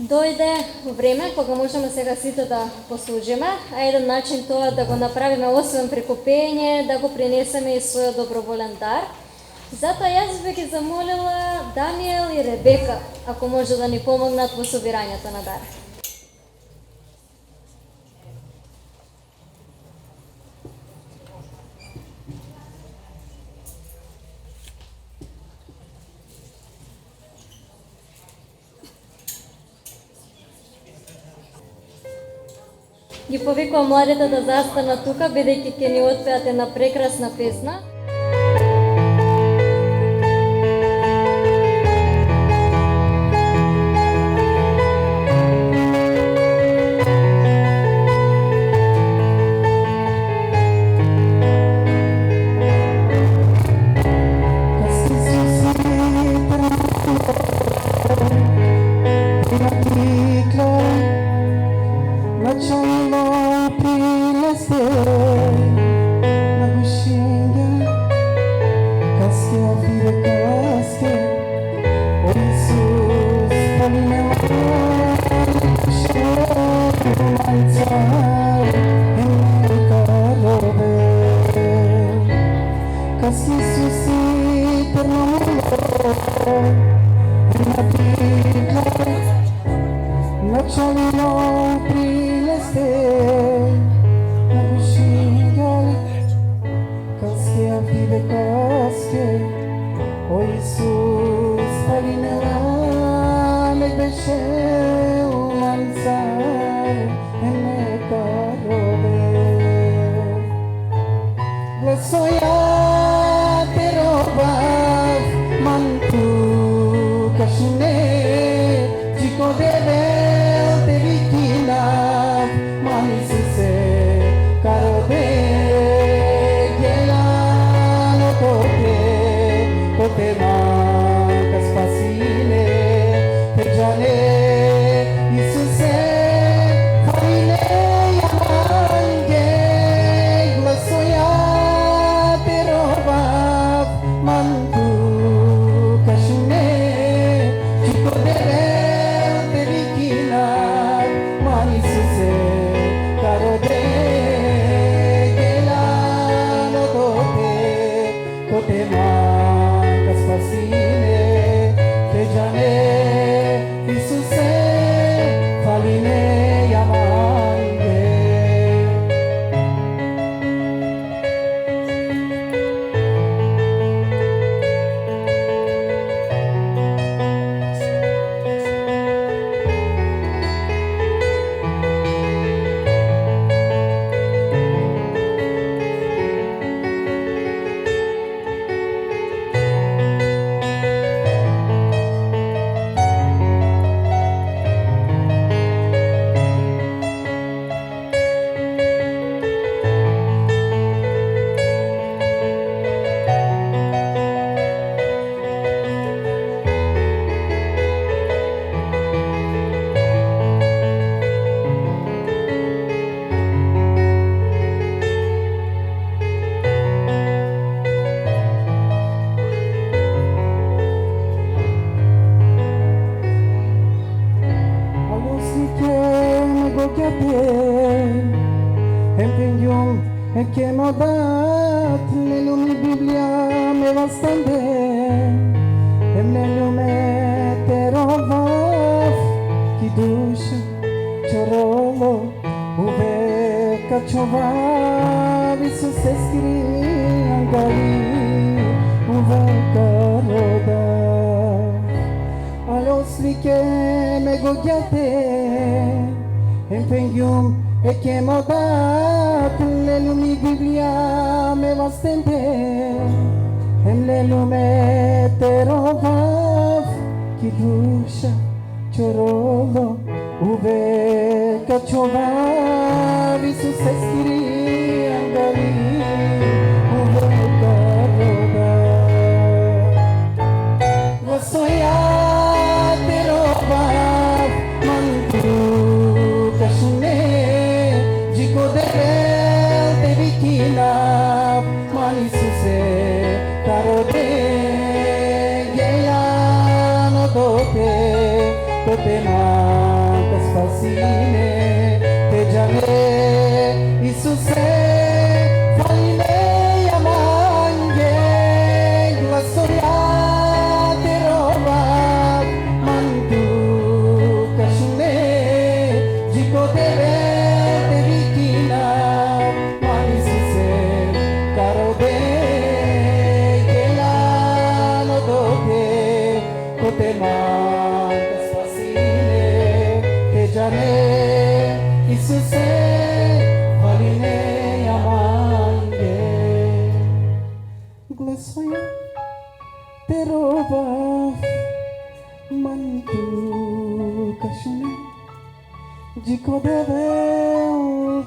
Дојде време кога можеме сега сите да послужиме, а еден начин тоа да го направиме освен преку пење, да го принесеме и својот доброволен дар. Затоа јас би ги замолила Даниел и Ребека, ако може да ни помогнат во собирањето на дар. Ги повикувам младите да застанат тука, бидејќи ќе ни отпеат една прекрасна песна.
Glasso ja te robav mantu kashne Chico deve te vikinav manisi se karode gelano kote mankas fasile te jane Isuse farine yamange glasso ya te robav mantu kashne Chico deve te vikinav manisuse karode gelano kote mankas fasile te jane Isuse faline yamange che m'ho dato nelle mie Bibbia me bastante e nelle me te rovav chi dusha chorolo uve kachovav Isus eskri angali uve karoda alos like me gogiate empengium e che m'ho dato nelle mie Bibbia me bastante e nelle me te rovav chi dusha chorolo uve kachovav Isus eskri angali uve karoda Vasoya te rovav mantu kashne Chico deve te vikinav manisuse karode gelano kote mankas fasine te jane Isuse faline yamange glasso ya te rovav mantu kashne Chico deve kote mankas fasile te jane Isuse faline yamange glasso ya te rovav mantu kashne Chico deve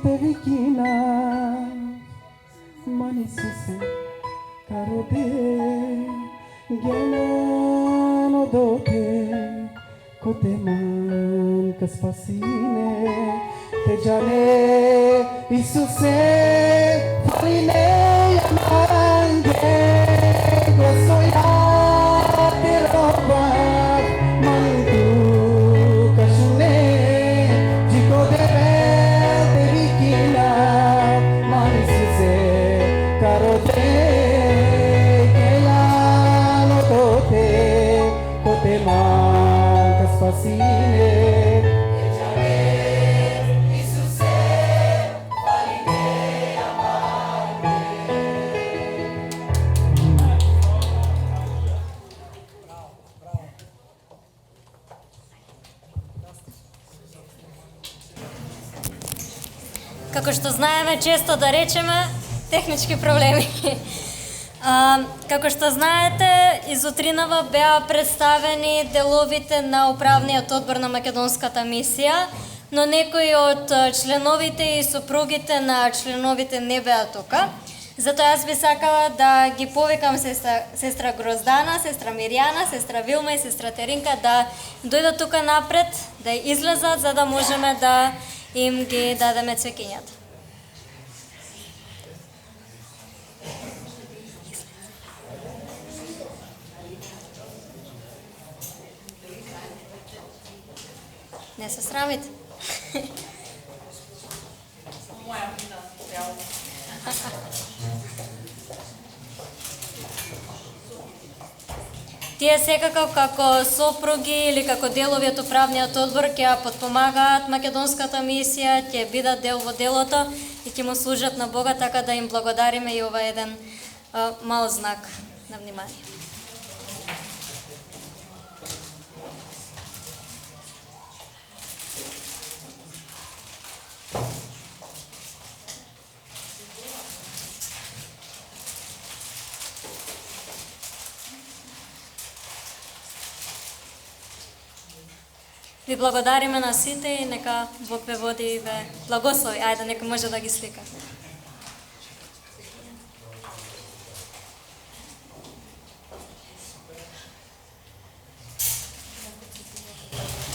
te vikinav manisuse karode gelano kote mankas fasine te jane Isuse faline yamange glasso ya te rovav mantu kashne Chico deve te vikinav manisuse karode kote mankas fasine te jane Isuse faline yamange
Како што знаеме често да речеме, Технички проблеми. Како што знаете, изутринава беа представени деловите на управниот одбор на македонската мисија, но некои од членовите и сопругите на членовите не беа тука. Затоа јас би сакала да ги повикам сестра Гроздана, сестра Мирјана, сестра Вилма и сестра Теринка да дојдат тука напред, да излезат, за да можеме да им ги дадеме цвеќињата. Не се срамите. Тие секако како сопруги или како делови од управниот одбор ќе ја потпомагаат македонската мисија, ќе бидат дел во делото и ќе му служат на Бога, така да им благодариме и ова еден мал знак на внимание. Ви благодариме на сите и нека Бог ве води и ве благослови. Ајде, нека може да ги слика.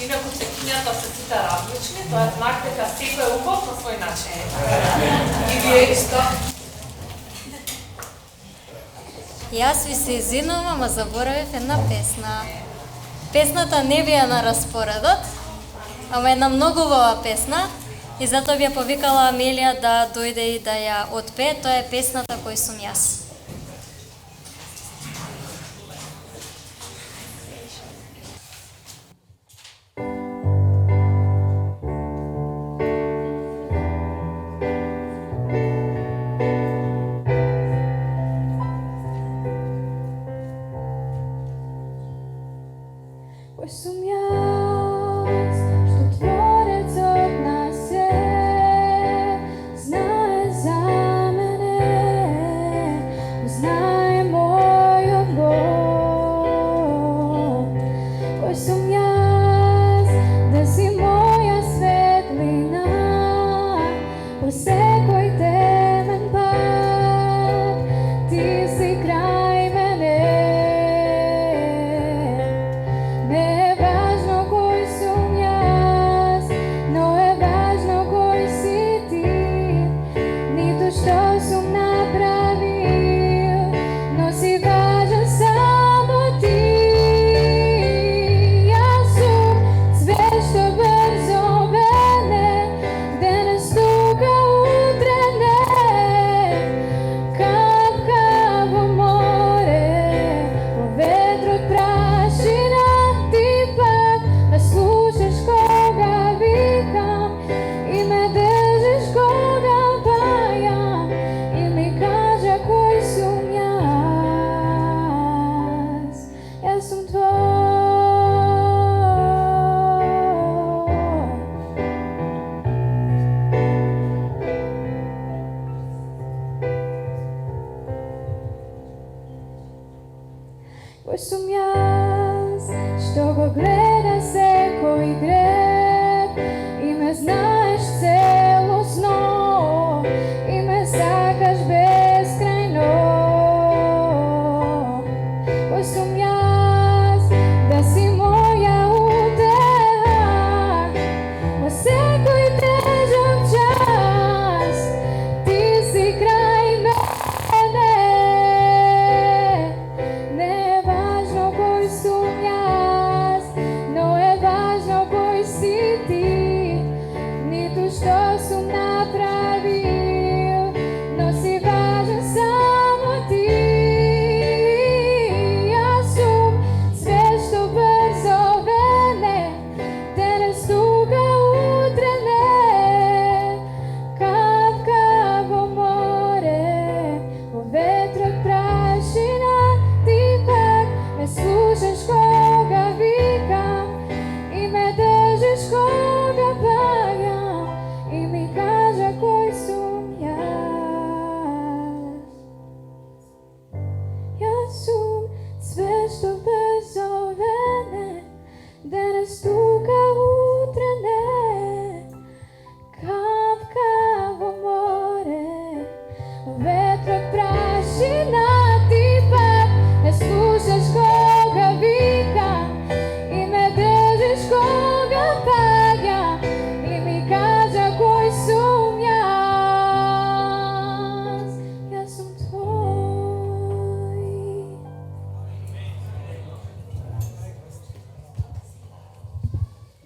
Инаку цвеќињата се сите различни, тоа е знак дека секој е убав на свој начин. И вие исто.
Јас ви се извинувам, а заборавив една песна. Песната не ви е на распоредот, ама една многу убава песна и затоа би ја повикала Амелија да дојде и да ја отпее. Тоа е песната Кој сум јас.
Кој сум јас, што Творецот на се знае за мене, знае мојот Бог. Кој сум јас, да си моја светлина, по секој темен пат, ти си крај мене. Не е важно кој сум јас, но е важно кој си ти. Ниту што сум направил, но си важен само ти. Јас сум цвет што брзо вене, денес тука, утре не. Капка во море, во ветрот прашина, ти пак ме слушаш кога викам и ме држиш кога пајам и ми кажа кој сум јас. Јас сум твој. Кој сум јас, што го гледа секој греб и ме знаеш целосно и ме сакаш бескрајно. Кој сум јас, да си моја утеха во секој тежок час, ти си крај мене. Не е важно кој сум јас, но е важно кој си ти.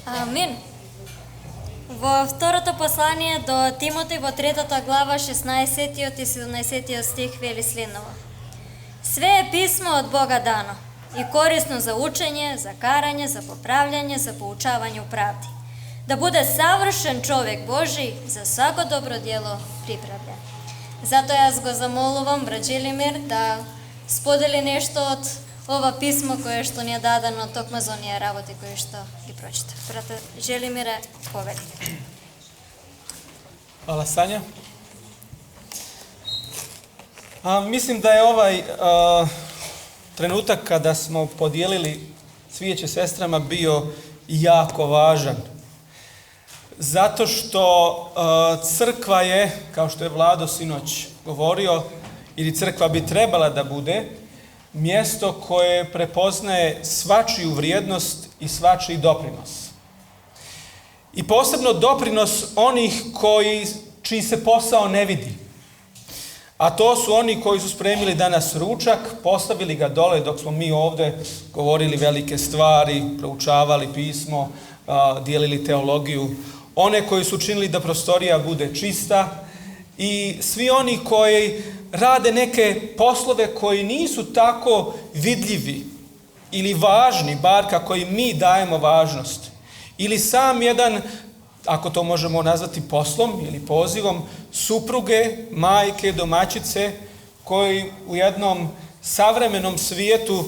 Амин. Во второто послание до Тимотеј во 3 глава 16 и 17 стих вели следново. Све е писмо од Бога дано и корисно за учење, за карање, за поправљање, за поучавање у правди. Да буде савршен човек Божи, за свако добро дело приправлен. Зато јас го замолувам брат Желимир да сподели нешто од ова писмо кое што ни е дадено токму за оние работи кои што ги прочита. Брате Желимире, повели.
Hvala Sanja. Mislim da je ovaj trenutak kada smo podijelili cvijeće sestrama bio jako važan. Zato što crkva je, kao što je Vlado sinoć govorio, ili crkva bi trebala da bude, mjesto koje prepoznaje svačiju vrijednost i svačiji doprinos. I posebno doprinos onih čiji se posao ne vidi. A to su oni koji su spremili danas ručak, postavili ga dole dok smo mi ovdje govorili velike stvari, proučavali pismo, dijelili teologiju. One koji su učinili da prostorija bude čista i svi oni koji rade neke poslove koji nisu tako vidljivi ili važni, bar kako im mi dajemo važnost. Ili sam jedan, ako to možemo nazvati poslom ili pozivom, supruge, majke, domaćice, koji u jednom savremenom svijetu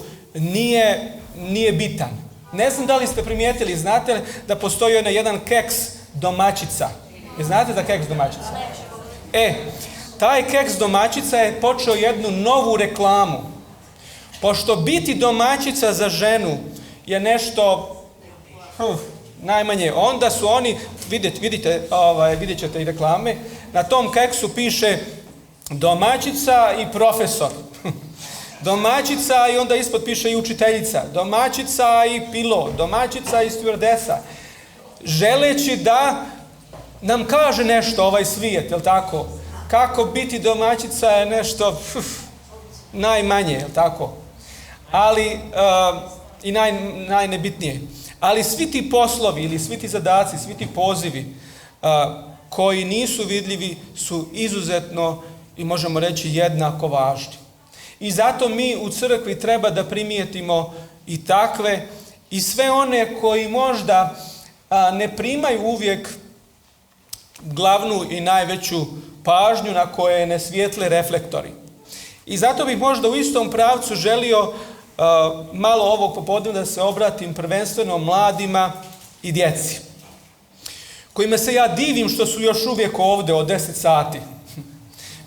nije bitan. Ne znam da li ste primijetili, znate da postoji jedan keks domaćica. Znate za keks domaćica? Taj keks domaćica je počeo jednu novu reklamu. Pošto biti domaćica za ženu je nešto najmanje, onda su oni, vidjet ćete i reklame, na tom keksu piše domaćica i profesor. Domaćica i onda ispod piše i učiteljica. Domaćica i pilot. Domaćica i stjuardesa. Želeći da nam kaže nešto ovaj svijet, jel tako? Kako biti domaćica je nešto najmanje, jel tako? Ali, i najnebitnije. Ali svi ti poslovi ili svi ti zadaci, svi ti pozivi koji nisu vidljivi su izuzetno i možemo reći jednako važni. I zato mi u crkvi treba da primijetimo i takve i sve one koji možda ne primaju uvijek glavnu i najveću pažnju na koje ne svijetle reflektori. I zato bih možda u istom pravcu želio malo ovog popodneva da se obratim prvenstveno mladima i djeci, kojima se ja divim što su još uvijek ovdje od 10 sati.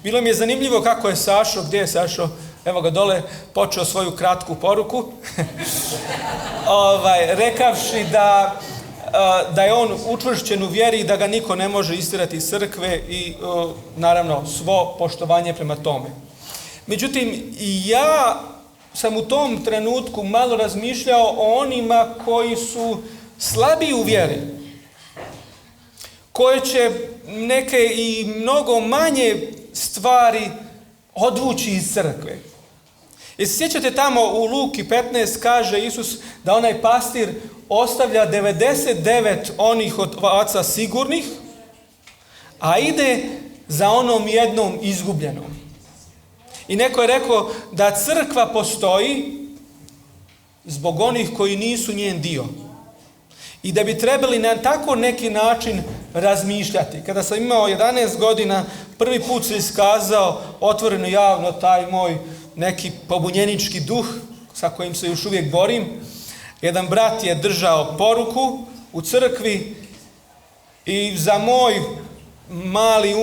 Bilo mi je zanimljivo kako je Sašo, gdje je Sašo, evo ga dole, počeo svoju kratku poruku, rekavši da je on učvršćen u vjeri i da ga niko ne može istirati iz crkve i naravno svo poštovanje prema tome. Međutim, ja sam u tom trenutku malo razmišljao o onima koji su slabiji u vjeri, koje će neke i mnogo manje stvari odvući iz crkve. Jer se sjećate tamo u Luki 15 kaže Isus da onaj pastir ostavlja 99 onih ovaca sigurnih, a ide za onom jednom izgubljenom. I neko je rekao da crkva postoji zbog onih koji nisu njen dio. I da bi trebali na tako neki način razmišljati. Kada sam imao 11 godina, prvi put se iskazao otvoreno javno taj moj neki pobunjenički duh sa kojim se još uvijek borim. Jedan brat je držao poruku u crkvi i za moj mali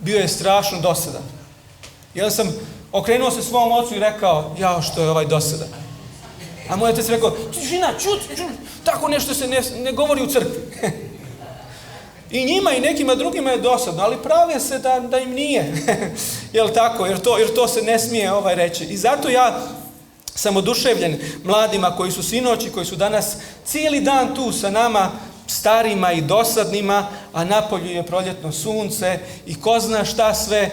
bio je strašno dosadan. I onda sam okrenuo se svom ocu i rekao, jao što je ovaj dosadan. A moj otac rekao, žina, čut, tako nešto se ne govori u crkvi. I njima i nekima drugima je dosadno, ali prave se da im nije. Jel tako? Jer to se ne smije reći. I zato ja sam oduševljen mladima koji su sinoć i koji su danas cijeli dan tu sa nama, starima i dosadnima, a napolju je proljetno sunce i ko zna šta sve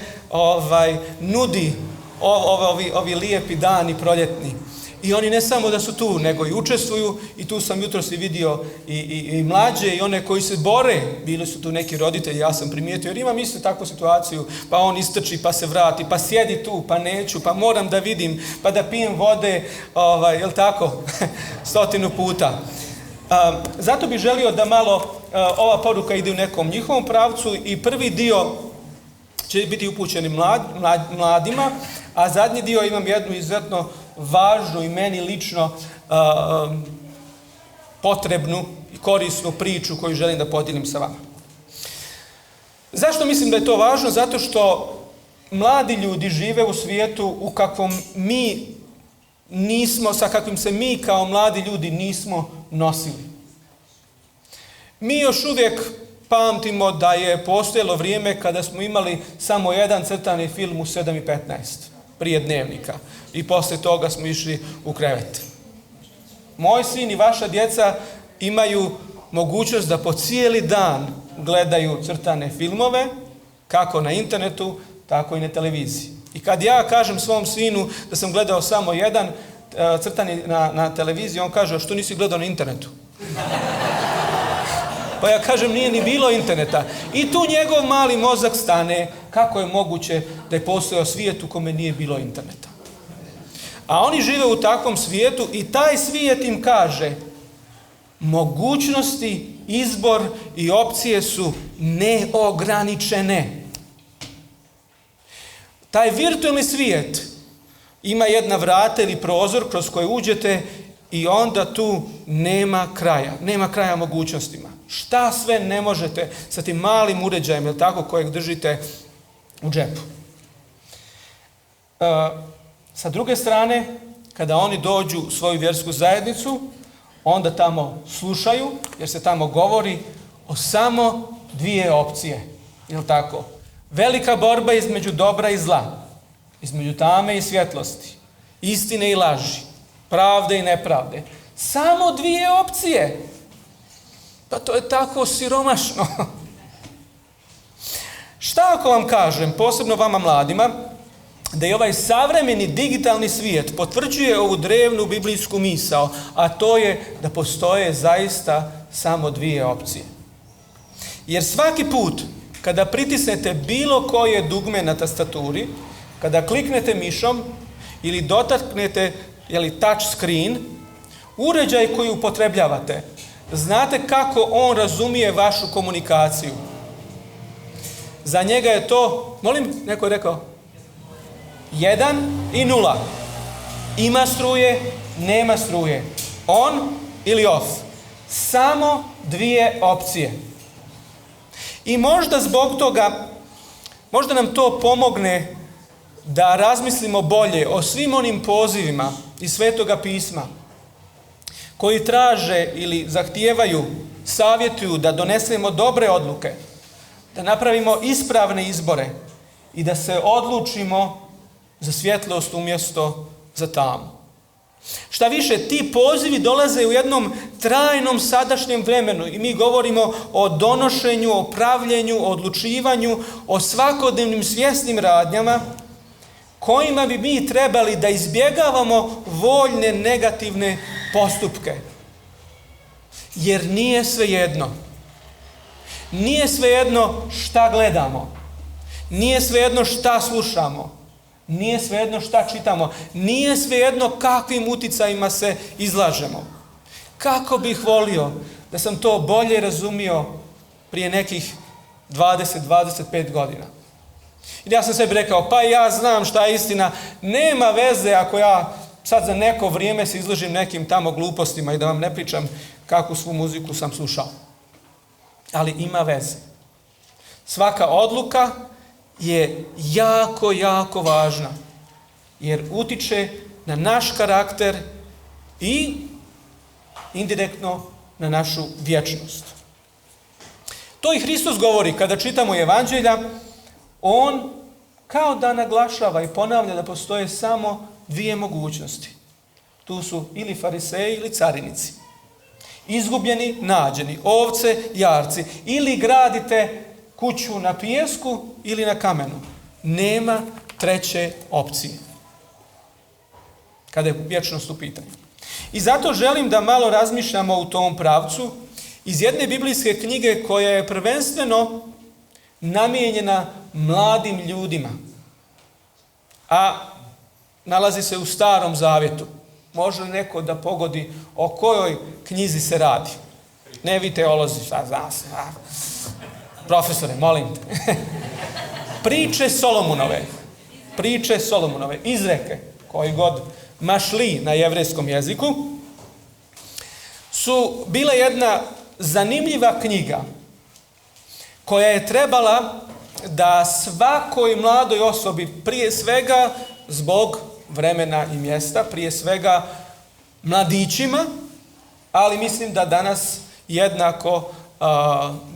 nudi ovi lijepi dani proljetni. I oni ne samo da su tu, nego i učestvuju i tu sam jutros i vidio i mlađe i one koji se bore. Bili su tu neki roditelji, ja sam primijetio, jer imam isto takvu situaciju, pa on istrči, pa se vrati, pa sjedi tu, pa neću, pa moram da vidim, pa da pijem vode, jel tako, 100 puta. Zato bih želio da malo ova poruka ide u nekom njihovom pravcu i prvi dio će biti upućeni mladima, a zadnji dio imam jednu izuzetno važnu i meni lično potrebnu i korisnu priču koju želim da podijelim sa vama. Zašto mislim da je to važno? Zato što mladi ljudi žive u svijetu u kakvom mi nismo, sa kakvim se mi kao mladi ljudi nismo nosili. Mi još uvijek pamtimo da je postojalo vrijeme kada smo imali samo jedan crtani film u 7:15 prije dnevnika i poslije toga smo išli u krevet. Moj sin i vaša djeca imaju mogućnost da po cijeli dan gledaju crtane filmove, kako na internetu, tako i na televiziji. I kad ja kažem svom sinu da sam gledao samo jedan crtani na televiziji, on kaže, što nisi gledao na internetu? Pa ja kažem, nije ni bilo interneta. I tu njegov mali mozak stane, kako je moguće da je postojao svijet u kome nije bilo interneta. A oni žive u takvom svijetu i taj svijet im kaže, mogućnosti, izbor i opcije su neograničene. Taj virtualni svijet ima jedna vrata ili prozor kroz koje uđete i onda tu nema kraja mogućnostima. Šta sve ne možete sa tim malim uređajem, jel tako, kojeg držite u džepu. Sa druge strane, kada oni dođu u svoju vjersku zajednicu, onda tamo slušaju, jer se tamo govori o samo 2 opcije, jel tako? Velika borba između dobra i zla, između tame i svjetlosti, istine i laži, pravde i nepravde. Samo 2 opcije. Pa to je tako siromašno. Šta ako vam kažem, posebno vama mladima, da je ovaj savremeni digitalni svijet potvrđuje ovu drevnu biblijsku misao, a to je da postoje zaista samo 2 opcije. Jer svaki put kada pritisnete bilo koje dugme na tastaturi, kada kliknete mišom ili dotaknete touch screen, uređaj koji upotrebljavate, znate kako on razumije vašu komunikaciju. Za njega je to, neko je rekao, 1 i 0. Ima struje, nema struje. On ili off. Samo 2 opcije. I možda zbog toga, možda nam to pomogne da razmislimo bolje o svim onim pozivima iz Svetoga pisma koji traže ili zahtijevaju, savjetuju da donesemo dobre odluke, da napravimo ispravne izbore i da se odlučimo za svjetlost umjesto za tamu. Šta više, ti pozivi dolaze u jednom trajnom sadašnjem vremenu i mi govorimo o donošenju, o pravljenju, o odlučivanju, o svakodnevnim svjesnim radnjama kojima bi mi trebali da izbjegavamo voljne negativne postupke. Jer nije svejedno. Nije svejedno šta gledamo. Nije svejedno šta slušamo. Nije svejedno šta čitamo. Nije svejedno kakvim uticajima se izlažemo. Kako bih volio da sam to bolje razumio prije nekih 20-25 godina. I ja sam sebi rekao, pa ja znam šta je istina. Nema veze ako ja sad za neko vrijeme se izložim nekim tamo glupostima i da vam ne pričam kakvu svu muziku sam slušao. Ali ima veze. Svaka odluka je jako, jako važna. Jer utiče na naš karakter i indirektno na našu vječnost. To i Hristos govori kada čitamo Evanđelja. On kao da naglašava i ponavlja da postoje samo 2 mogućnosti. Tu su ili fariseji ili carinici. Izgubljeni, nađeni, ovce, jarci. Ili gradite kuću na pijesku ili na kamenu. Nema treće opcije. kada je vječnost u pitanju. I zato želim da malo razmišljamo u tom pravcu iz jedne biblijske knjige koja je prvenstveno namijenjena mladim ljudima, a nalazi se u Starom Zavjetu. Može li neko da pogodi o kojoj knjizi se radi? Ne vi teolozi, šta zna se. Profesore, molim te. Priče Solomunove, izreke, koji god mašli na jevrejskom jeziku, su bila jedna zanimljiva knjiga koja je trebala da svakoj mladoj osobi, prije svega zbog vremena i mjesta, prije svega mladićima, ali mislim da danas jednako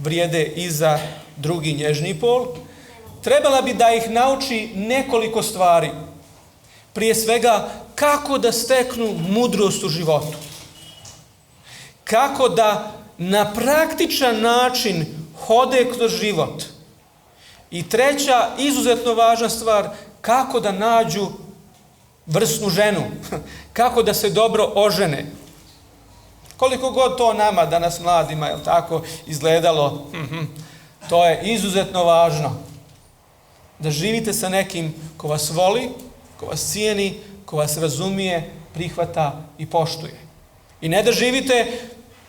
vrijede i za drugi nježni pol, trebala bi da ih nauči nekoliko stvari. Prije svega, kako da steknu mudrost u životu. Kako da na praktičan način hode kroz život. I treća, izuzetno važna stvar, kako da nađu vrsnu ženu. Kako da se dobro ožene. Koliko god to nama, danas mladima, je tako, izgledalo, to je izuzetno važno. Da živite sa nekim ko vas voli, ko vas cijeni, ko vas razumije, prihvata i poštuje. I ne da živite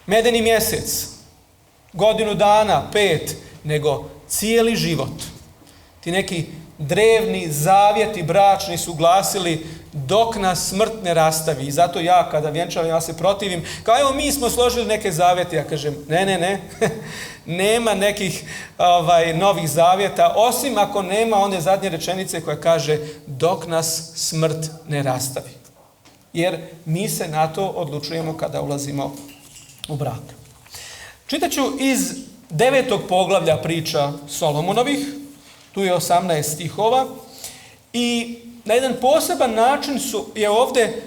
medeni mjesec, godinu dana, 5, nego cijeli život. Ti neki drevni zavjeti bračni su glasili dok nas smrt ne rastavi. I zato ja kada vjenčavam, ja se protivim. Kao evo mi smo složili neke zavjete. Ja kažem ne. Nema nekih novih zavjeta, osim ako nema one zadnje rečenice koja kaže dok nas smrt ne rastavi. Jer mi se na to odlučujemo kada ulazimo u brak. Čitaću iz 9. poglavlja priča Solomunovih, tu je 18 stihova i na jedan poseban način je ovdje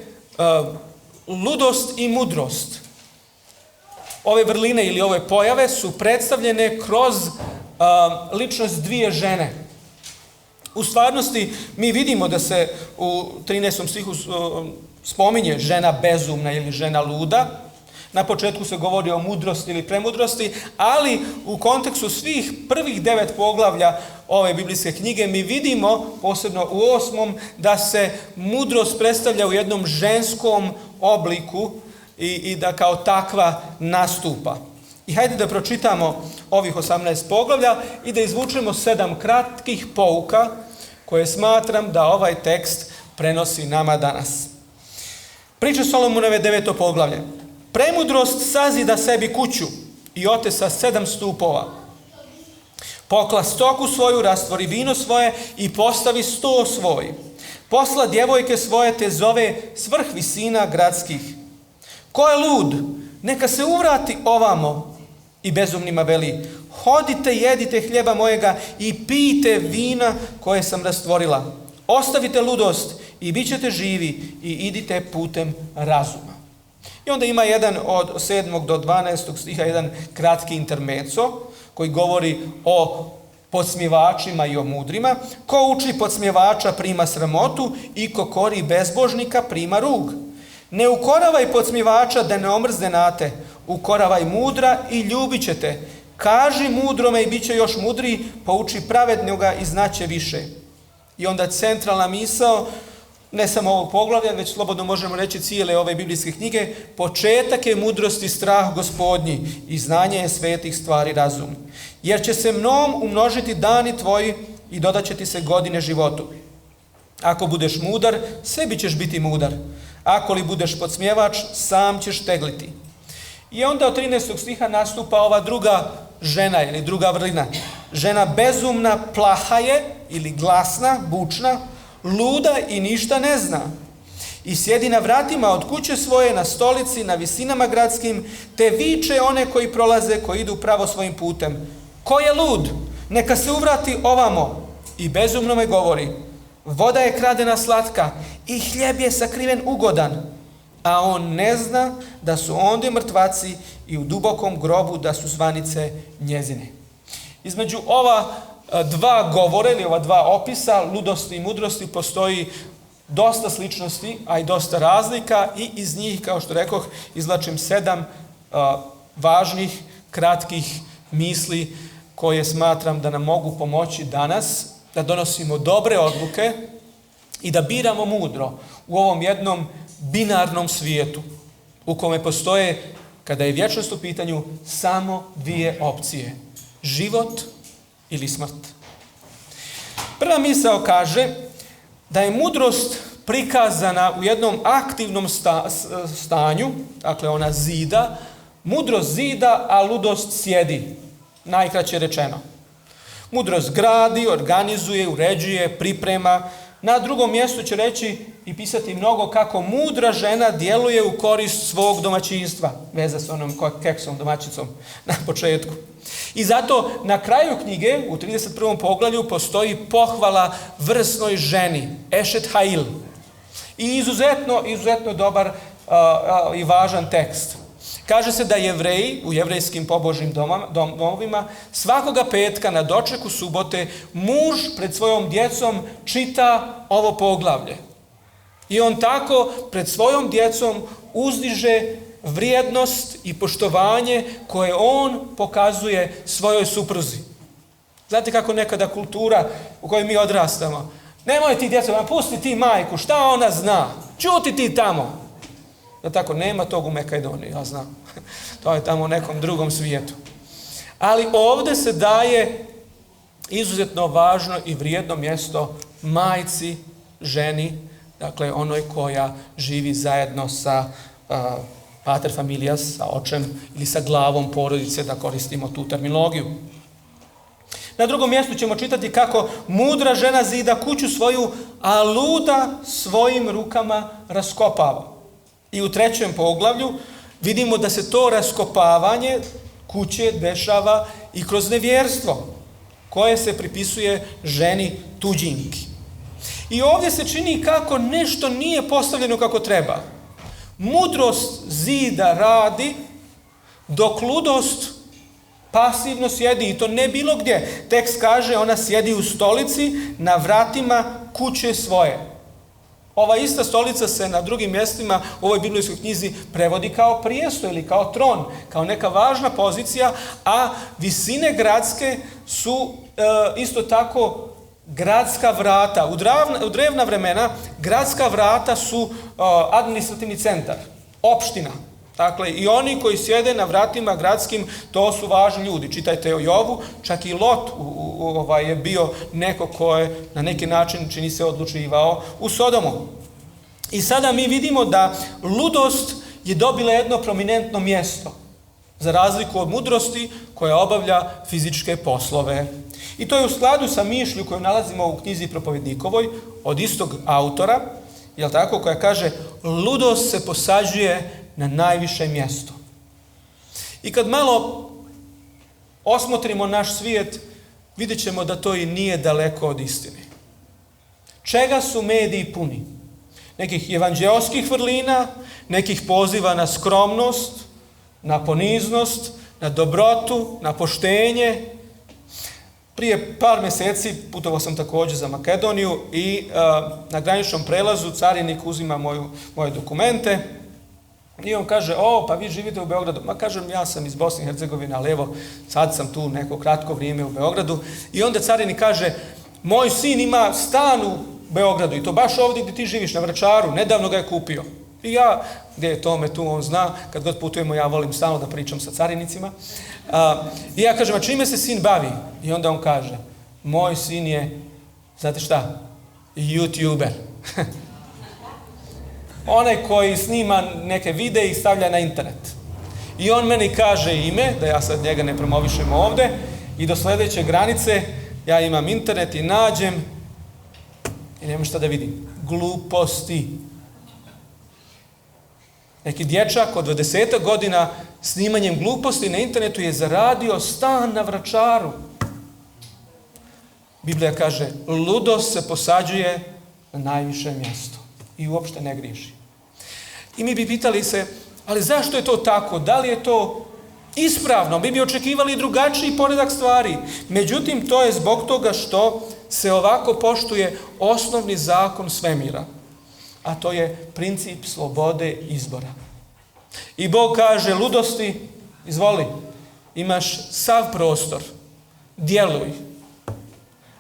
ludost i mudrost. Ove vrline ili ove pojave su predstavljene kroz ličnost dvije žene. U stvarnosti mi vidimo da se u 13. stihu spominje žena bezumna ili žena luda. Na početku se govori o mudrosti ili premudrosti, ali u kontekstu svih prvih 9 poglavlja ove biblijske knjige mi vidimo, posebno u 8. da se mudrost predstavlja u jednom ženskom obliku i da kao takva nastupa. I hajde da pročitamo ovih 18 poglavlja i da izvučemo 7 kratkih pouka koje smatram da ovaj tekst prenosi nama danas. Priča Solomunove 9. poglavlje. Premudrost sazida sebi kuću i otesa 7 stupova. Pokla stoku svoju, rastvori vino svoje i postavi sto svoj. Posla djevojke svoje te zove svrh visina gradskih. Ko je lud, neka se uvrati ovamo. I bezumnima veli, hodite, jedite hljeba mojega i pijte vina koje sam rastvorila. Ostavite ludost i bit ćete živi i idite putem razuma. I onda ima jedan od 7. do 12. stiha, jedan kratki intermezzo koji govori o podsmjevačima i o mudrima. Ko uči podsmjevača prima sramotu i ko kori bezbožnika prima rug. Ne ukoravaj podsmjevača da ne omrzne nate, ukoravaj mudra i ljubit ćete. Kaži mudrome i bit će još mudriji, pouči pravednoga i znaće više. I onda centralna misao, ne samo ovog poglavlja, već slobodno možemo reći cijele ove biblijske knjige, početak je mudrosti strah Gospodnji i znanje je svetih stvari razum. Jer će se mnom umnožiti dani tvoji i dodat će ti se godine životu. Ako budeš mudar, sebi ćeš biti mudar. Ako li budeš podsmjevač, sam ćeš tegliti. I onda od 13. stiha nastupa ova druga žena ili druga vrlina. Žena bezumna, plaha je ili glasna, bučna, luda i ništa ne zna. I sjedi na vratima od kuće svoje, na stolici, na visinama gradskim, te viče one koji prolaze, koji idu pravo svojim putem. Ko je lud? Neka se uvrati ovamo. I bezumnome govori, voda je kradena slatka i hljeb je sakriven ugodan. A on ne zna da su ondje mrtvaci i u dubokom grobu da su zvanice njezine. Između ova dva govora ili ova dva opisa, ludosti i mudrosti, postoji dosta sličnosti, a i dosta razlika i iz njih, kao što rekoh, izvlačim 7 važnih, kratkih misli koje smatram da nam mogu pomoći danas da donosimo dobre odluke i da biramo mudro u ovom jednom binarnom svijetu u kome postoje, kada je vječnost u pitanju, samo 2 opcije. Život ili smrt. Prva misao kaže da je mudrost prikazana u jednom aktivnom stanju, dakle ona zida, mudrost zida, a ludost sjedi, najkraće rečeno. Mudrost gradi, organizuje, uređuje, priprema. Na drugom mjestu će reći i pisati mnogo kako mudra žena djeluje u korist svog domaćinstva. Veza s onom keksom, domaćicom na početku. I zato na kraju knjige, u 31. poglavlju, postoji pohvala vrsnoj ženi, Eshet Hail. I izuzetno dobar i važan tekst. Kaže se da Jevreji u jevrejskim pobožnim domovima svakoga petka na dočeku subote muž pred svojom djecom čita ovo poglavlje. I on tako pred svojom djecom uzdiže vrijednost i poštovanje koje on pokazuje svojoj supruzi. Znate kako nekada kultura u kojoj mi odrastamo. Nemoj ti djeco, pusti ti majku, šta ona zna? Čuti ti tamo. Da tako, nema tog u Makedoniji, ja znam. To je tamo u nekom drugom svijetu. Ali ovdje se daje izuzetno važno i vrijedno mjesto majci, ženi, dakle onoj koja živi zajedno sa pater familias, sa očem ili sa glavom porodice, da koristimo tu terminologiju. Na drugom mjestu ćemo čitati kako mudra žena zida kuću svoju, a luda svojim rukama raskopava. I u 3. poglavlju vidimo da se to raskopavanje kuće dešava i kroz nevjerstvo koje se pripisuje ženi tuđinki. I ovdje se čini kako nešto nije postavljeno kako treba. Mudrost zida radi, dok ludost pasivno sjedi, i to ne bilo gdje. Tekst kaže ona sjedi u stolici na vratima kuće svoje. Ova ista stolica se na drugim mjestima u ovoj biblijskoj knjizi prevodi kao prijestolje ili kao tron, kao neka važna pozicija, a visine gradske su isto tako gradska vrata. U drevna vremena gradska vrata su administrativni centar, opština. Dakle, i oni koji sjede na vratima gradskim, to su važni ljudi. Čitajte o Jovu, čak i Lot je bio neko ko je na neki način, čini se, odlučivao u Sodomu. I sada mi vidimo da ludost je dobila jedno prominentno mjesto, za razliku od mudrosti koja obavlja fizičke poslove. I to je u skladu sa mišlju koju nalazimo u knjizi Propovednikovoj, od istog autora, jel tako, koja kaže ludost se posađuje na najviše mjesto. I kad malo osmotrimo naš svijet, vidjet ćemo da to i nije daleko od istine. Čega su mediji puni? Nekih evanđeoskih vrlina, nekih poziva na skromnost, na poniznost, na dobrotu, na poštenje. Prije par mjeseci putovao sam također za Makedoniju i na graničnom prelazu carinik uzima moje dokumente. I on kaže, pa vi živite u Beogradu. Ma kažem, ja sam iz Bosne i Hercegovine, ali evo, sad sam tu neko kratko vrijeme u Beogradu. I onda carinik kaže, moj sin ima stan u Beogradu i to baš ovdje gdje ti živiš, na Vračaru, nedavno ga je kupio. I ja, gdje je tome tu, on zna, kad god putujemo, ja volim stalno da pričam sa carinicima. I ja kažem, a čime se sin bavi? I onda on kaže, moj sin je, znate šta, YouTuber. Onaj koji snima neke videe i stavlja na internet. I on meni kaže ime, da ja sad njega ne promovišem ovdje, i do sljedeće granice ja imam internet i nađem i nemam šta da vidim. Gluposti. Neki dječak od 20 godina snimanjem gluposti na internetu je zaradio stan na Vračaru. Biblija kaže, ludost se posađuje na najviše mjesto i uopšte ne griješi. I mi bi pitali se, ali zašto je to tako? Da li je to ispravno? Mi bi očekivali drugačiji poredak stvari. Međutim, to je zbog toga što se ovako poštuje osnovni zakon svemira. a to je princip slobode izbora. I Bog kaže ludosti, izvoli, imaš sav prostor, djeluj.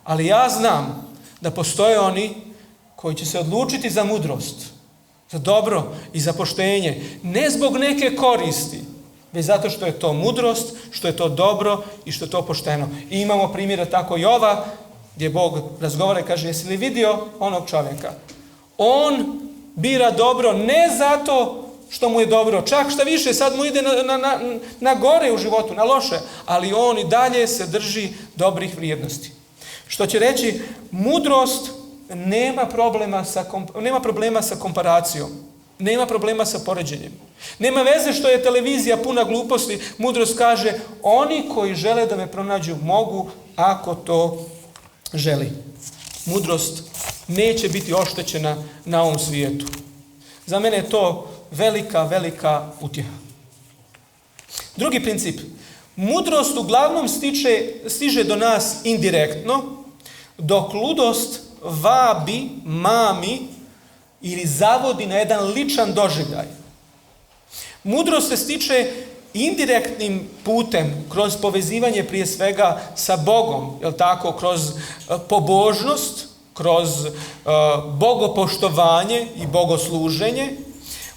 Ali ja znam da postoje oni koji će se odlučiti za mudrost, za dobro i za poštenje, ne zbog neke koristi, već zato što je to mudrost, što je to dobro i što je to pošteno. I imamo primjera tako Jova, gdje Bog razgovara i kaže, jesi li vidio onog čovjeka? On bira dobro ne zato što mu je dobro, čak šta više, sad mu ide na gore u životu, na loše, ali on i dalje se drži dobrih vrijednosti. Što će reći, mudrost nema problema sa komparacijom, nema problema sa poređenjem. Nema veze što je televizija puna gluposti, mudrost kaže, oni koji žele da me pronađu mogu ako to želi. Mudrost neće biti oštećena na ovom svijetu. Za mene je to velika utjeha. Drugi princip. Mudrost uglavnom stiže do nas indirektno, dok ludost vabi, mami ili zavodi na jedan ličan doživljaj. Mudrost se stiče indirektnim putem, kroz povezivanje prije svega sa Bogom, jel tako, kroz pobožnost, kroz bogopoštovanje i bogosluženje.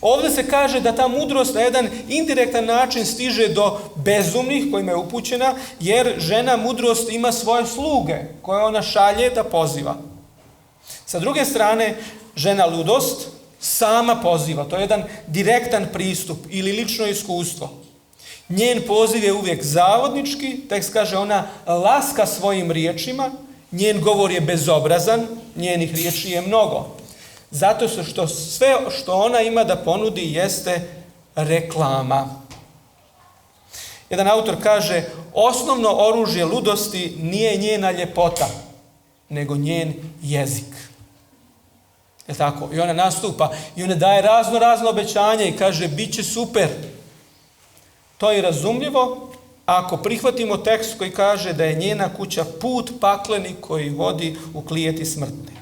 Ovdje se kaže da ta mudrost na jedan indirektan način stiže do bezumnih kojima je upućena, jer žena mudrost ima svoje sluge koje ona šalje da poziva. Sa druge strane, žena ludost sama poziva. To je jedan direktan pristup ili lično iskustvo. Njen poziv je uvijek zavodnički, tekst kaže ona laska svojim riječima, njen govor je bezobrazan, njenih riječi je mnogo. Zato što sve što ona ima da ponudi jeste reklama. Jedan autor kaže, osnovno oružje ludosti nije njena ljepota, nego njen jezik. Je tako? I ona nastupa i ona daje razno obećanje i kaže, bit će super. To je razumljivo ako prihvatimo tekst koji kaže da je njena kuća put pakleni koji vodi u klijeti smrtne.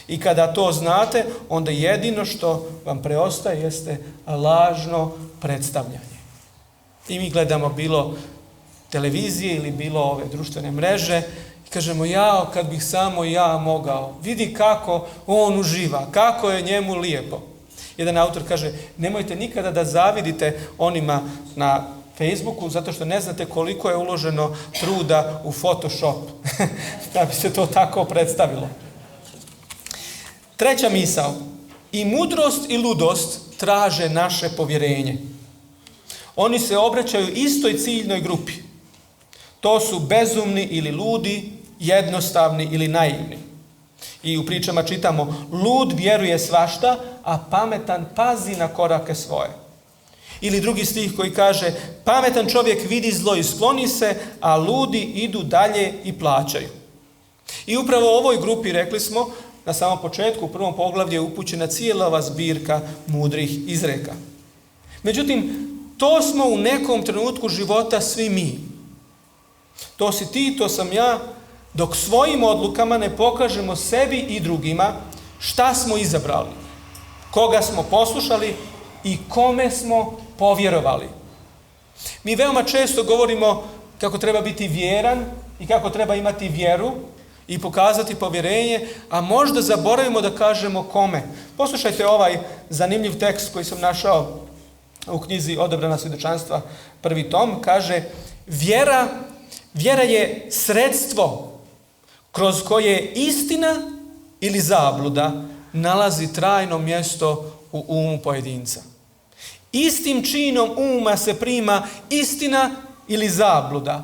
I kada to znate, onda jedino što vam preostaje jeste lažno predstavljanje. I mi gledamo bilo televizije ili bilo ove društvene mreže i kažemo, jao, kad bih samo ja mogao. Vidi kako on uživa, kako je njemu lijepo. Jedan autor kaže, nemojte nikada da zavidite onima na Facebooku, zato što ne znate koliko je uloženo truda u Photoshop, da bi se to tako predstavilo. Treća misao. I mudrost i ludost traže naše povjerenje. Oni se obraćaju istoj ciljnoj grupi. To su bezumni ili ludi, jednostavni ili naivni. I u pričama čitamo, lud vjeruje svašta, a pametan pazi na korake svoje. Ili drugi stih koji kaže, pametan čovjek vidi zlo i skloni se, a ludi idu dalje i plaćaju. I upravo u ovoj grupi, rekli smo, na samom početku, u prvom poglavlju je upućena cijela ova zbirka mudrih izreka. Međutim, to smo u nekom trenutku života svi mi. To si ti, to sam ja, dok svojim odlukama ne pokažemo sebi i drugima šta smo izabrali, koga smo poslušali i kome smo povjerovali. Mi veoma često govorimo kako treba biti vjeran i kako treba imati vjeru i pokazati povjerenje, a možda zaboravimo da kažemo kome. Poslušajte ovaj zanimljiv tekst koji sam našao u knjizi Odabrana svjedočanstva, 1. tom, kaže, vjera je sredstvo kroz koje istina ili zabluda nalazi trajno mjesto u umu pojedinca. Istim činom uma se prima istina ili zabluda,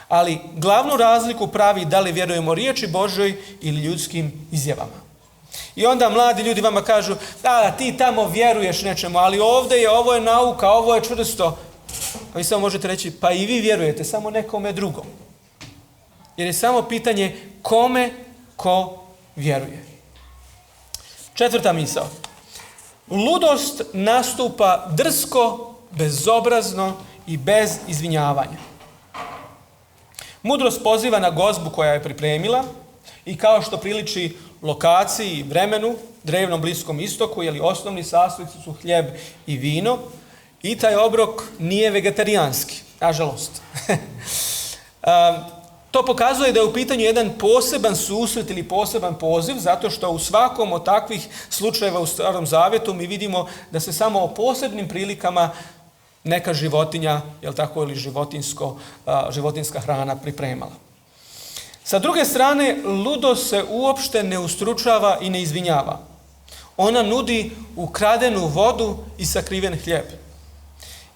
ali glavnu razliku pravi da li vjerujemo riječi Božoj ili ljudskim izjavama. I onda mladi ljudi vama kažu, da, ti tamo vjeruješ nečemu, ali ovo je nauka, ovo je čvrsto. A vi samo možete reći, pa i vi vjerujete, samo nekome drugom. Jer je samo pitanje kome ko vjeruje. Četvrta misao. Ludost nastupa drsko, bezobrazno i bez izvinjavanja. Mudrost poziva na gozbu koja je pripremila i kao što priliči lokaciji i vremenu, drevnom Bliskom istoku, jer osnovni sastojci su hljeb i vino, i taj obrok nije vegetarijanski, nažalost. To pokazuje da je u pitanju jedan poseban susret ili poseban poziv, zato što u svakom od takvih slučajeva u Starom Zavjetu mi vidimo da se samo o posebnim prilikama neka životinja, jel tako, ili životinjska hrana pripremala. Sa druge strane, ludost se uopšte ne ustručava i ne izvinjava. Ona nudi ukradenu vodu i sakriven hljeb.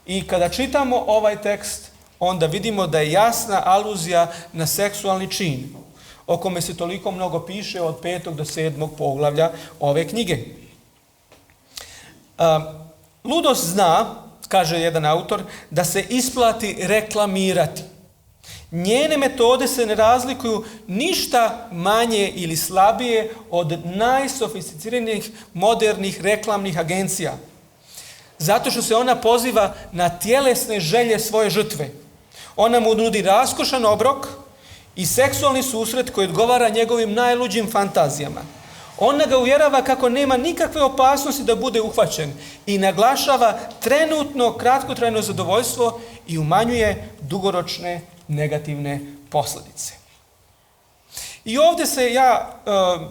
I kada čitamo ovaj tekst, onda vidimo da je jasna aluzija na seksualni čin, o kome se toliko mnogo piše od 5. do 7. poglavlja ove knjige. Ludost zna, kaže jedan autor, da se isplati reklamirati. Njene metode se ne razlikuju ništa manje ili slabije od najsofisticiranih modernih reklamnih agencija. Zato što se ona poziva na tjelesne želje svoje žrtve. Ona mu nudi raskošan obrok i seksualni susret koji odgovara njegovim najluđim fantazijama. Ona ga uvjerava kako nema nikakve opasnosti da bude uhvaćen i naglašava trenutno kratkotrajno zadovoljstvo i umanjuje dugoročne negativne posljedice. I ovdje se ja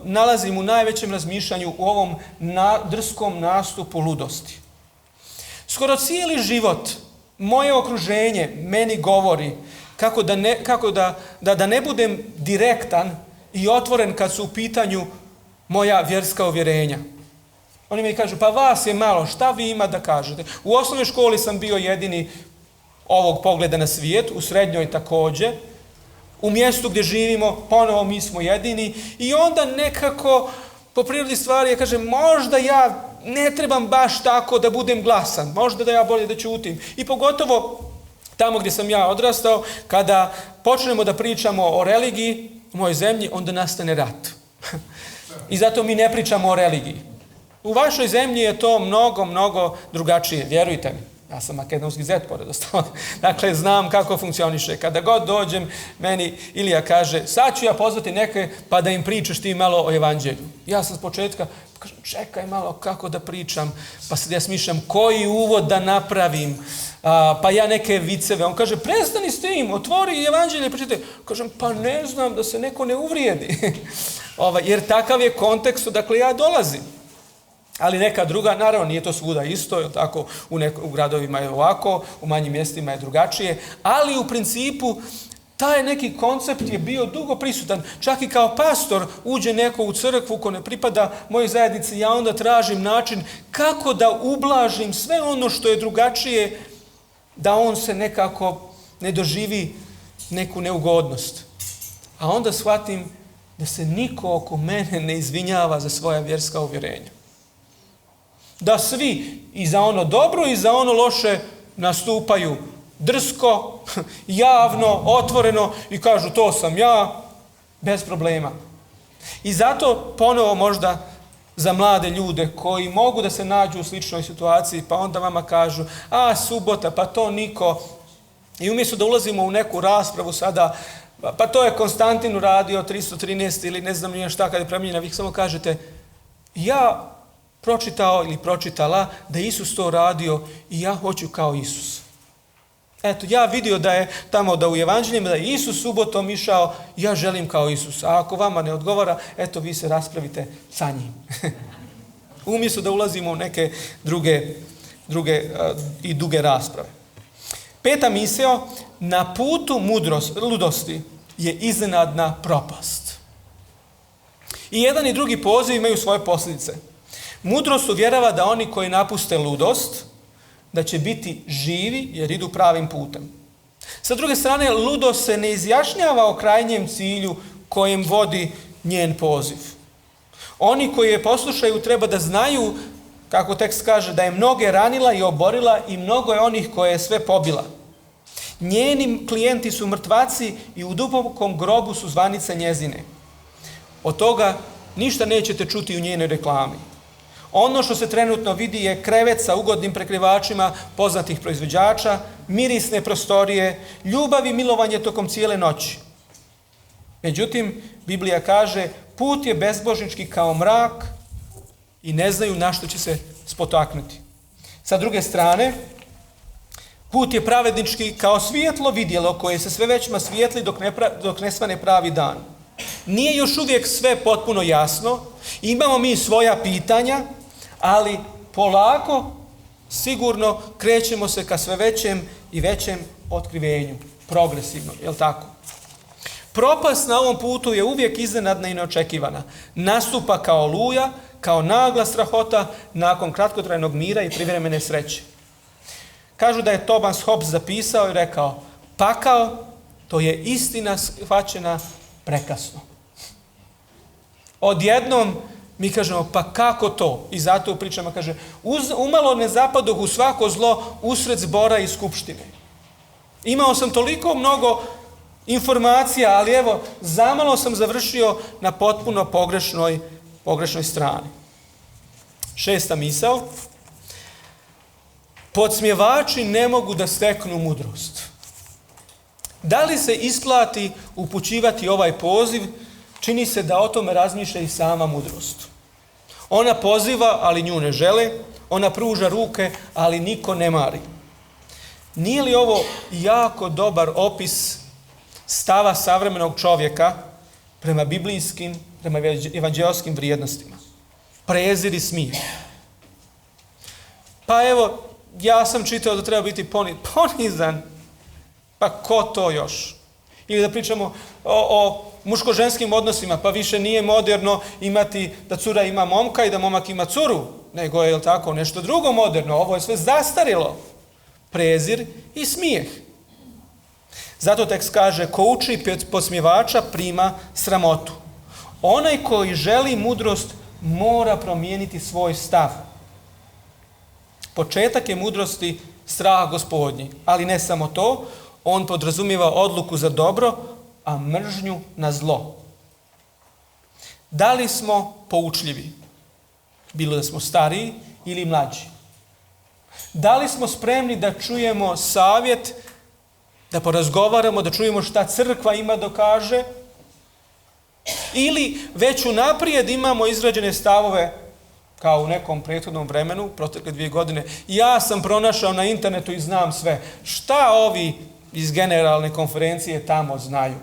nalazim u najvećem razmišljanju u ovom drskom nastupu ludosti. Skoro cijeli život moje okruženje meni govori kako da ne budem direktan i otvoren kad su u pitanju moja vjerska uvjerenja. Oni mi kažu, pa vas je malo, šta vi ima da kažete? U osnovnoj školi sam bio jedini ovog pogleda na svijet, u srednjoj također. U mjestu gdje živimo, ponovo mi smo jedini. I onda nekako, po prirodi stvari, ja kažem, možda ja ne trebam baš tako da budem glasan. Možda da ja bolje da ćutim. I pogotovo tamo gdje sam ja odrastao, kada počnemo da pričamo o religiji u mojoj zemlji, onda nastane rat. I zato mi ne pričamo o religiji. U vašoj zemlji je to mnogo drugačije, vjerujte mi. Ja sam makedonski zet, pored ostalog. Dakle, znam kako funkcioniše. Kada god dođem, meni Ilija kaže, sad ću ja pozvati neke pa da im pričaš ti malo o evanđelju. Ja sam s početka, kažem, čekaj malo kako da pričam, pa sad ja smišljam koji uvod da napravim, pa ja neke viceve. On kaže, prestani s tim, otvori evanđelje i pročitaj. Kažem, pa ne znam da se neko ne uvrijedi. Jer takav je kontekst, dakle ja dolazim. Ali neka druga, naravno nije to svuda isto, je tako, u gradovima je ovako, u manjim mjestima je drugačije, ali u principu taj neki koncept je bio dugo prisutan. Čak i kao pastor uđe neko u crkvu ko ne pripada mojoj zajednici, ja onda tražim način kako da ublažim sve ono što je drugačije, da on se nekako ne doživi neku neugodnost. A onda shvatim da se niko oko mene ne izvinjava za svoja vjerska uvjerenja. Da svi i za ono dobro i za ono loše nastupaju drsko, javno, otvoreno i kažu to sam ja, bez problema. I zato ponovo možda za mlade ljude koji mogu da se nađu u sličnoj situaciji, pa onda vama kažu, subota, pa to niko. I umjesto da ulazimo u neku raspravu sada, pa to je Konstantin uradio 313 ili ne znam nije šta kad je premijenjena, vi samo kažete, ja pročitao ili pročitala da Isus to radio i ja hoću kao Isus. Eto, ja vidio da je tamo da u evanđeljima da je Isus subotom išao, ja želim kao Isus. A ako vama ne odgovara, eto vi se raspravite sa njim. Umjesto da ulazimo u neke druge i duge rasprave. 5. misao, na putu ludosti je iznenadna propast. I jedan i drugi poziv imaju svoje posljedice. Mudrost uvjerava da oni koji napuste ludost, da će biti živi jer idu pravim putem. Sa druge strane, ludost se ne izjašnjava o krajnjem cilju kojem vodi njen poziv. Oni koji je poslušaju treba da znaju, kako tekst kaže, da je mnoge ranila i oborila i mnogo je onih koje je sve pobila. Njeni klijenti su mrtvaci i u dubokom grobu su zvanice njezine. Od toga ništa nećete čuti u njenoj reklami. Ono što se trenutno vidi je krevet sa ugodnim prekrivačima poznatih proizvođača, mirisne prostorije, ljubav i milovanje tokom cijele noći. Međutim, Biblija kaže, put je bezbožnički kao mrak i ne znaju na što će se spotaknuti. Sa druge strane, put je pravednički kao svjetlo vidjelo koje se sve većima svijetli dok ne svane pravi dan. Nije još uvijek sve potpuno jasno, imamo mi svoja pitanja, ali polako, sigurno krećemo se ka sve većem i većem otkrivenju, progresivno, jel tako? Propast na ovom putu je uvijek iznenadna i neočekivana. Nastupa kao oluja, kao nagla strahota nakon kratkotrajnog mira i privremene sreće. Kažu da je Thomas Hobbes zapisao i rekao, pakao, to je istina shvaćena prekasno. Odjednom mi kažemo, pa kako to? I zato u pričama kaže, umalo ne zapadoh u svako zlo usred zbora i skupštine. Imao sam toliko mnogo informacija, ali evo, zamalo sam završio na potpuno pogrešnoj strani. 6. misao. Podsmjevači ne mogu da steknu mudrost. Da li se isplati upućivati ovaj poziv? Čini se da o tome razmišlja i sama mudrost. Ona poziva, ali nju ne žele. Ona pruža ruke, ali niko ne mari. Nije li ovo jako dobar opis stava savremenog čovjeka prema biblijskim, prema evanđeoskim vrijednostima? Prezir i smijeh. Pa evo, ja sam čitao da treba biti ponizan. Pa ko to još? Ili da pričamo o muško-ženskim odnosima, pa više nije moderno imati da cura ima momka i da momak ima curu, nego je, jel tako, nešto drugo moderno. Ovo je sve zastarilo. Prezir i smijeh. Zato tekst kaže, ko uči podsmjevača prima sramotu. Onaj koji želi mudrost mora promijeniti svoj stav. Početak je mudrosti strah Gospodnji, ali ne samo to, on podrazumijeva odluku za dobro, a mržnju na zlo. Da li smo poučljivi? Bilo da smo stariji ili mlađi. Da li smo spremni da čujemo savjet, da porazgovaramo, da čujemo šta crkva ima da kaže? Ili već unaprijed imamo izrađene stavove kao u nekom prethodnom vremenu, protekle 2 godine. Ja sam pronašao na internetu i znam sve. Šta ovi iz generalne konferencije tamo znaju?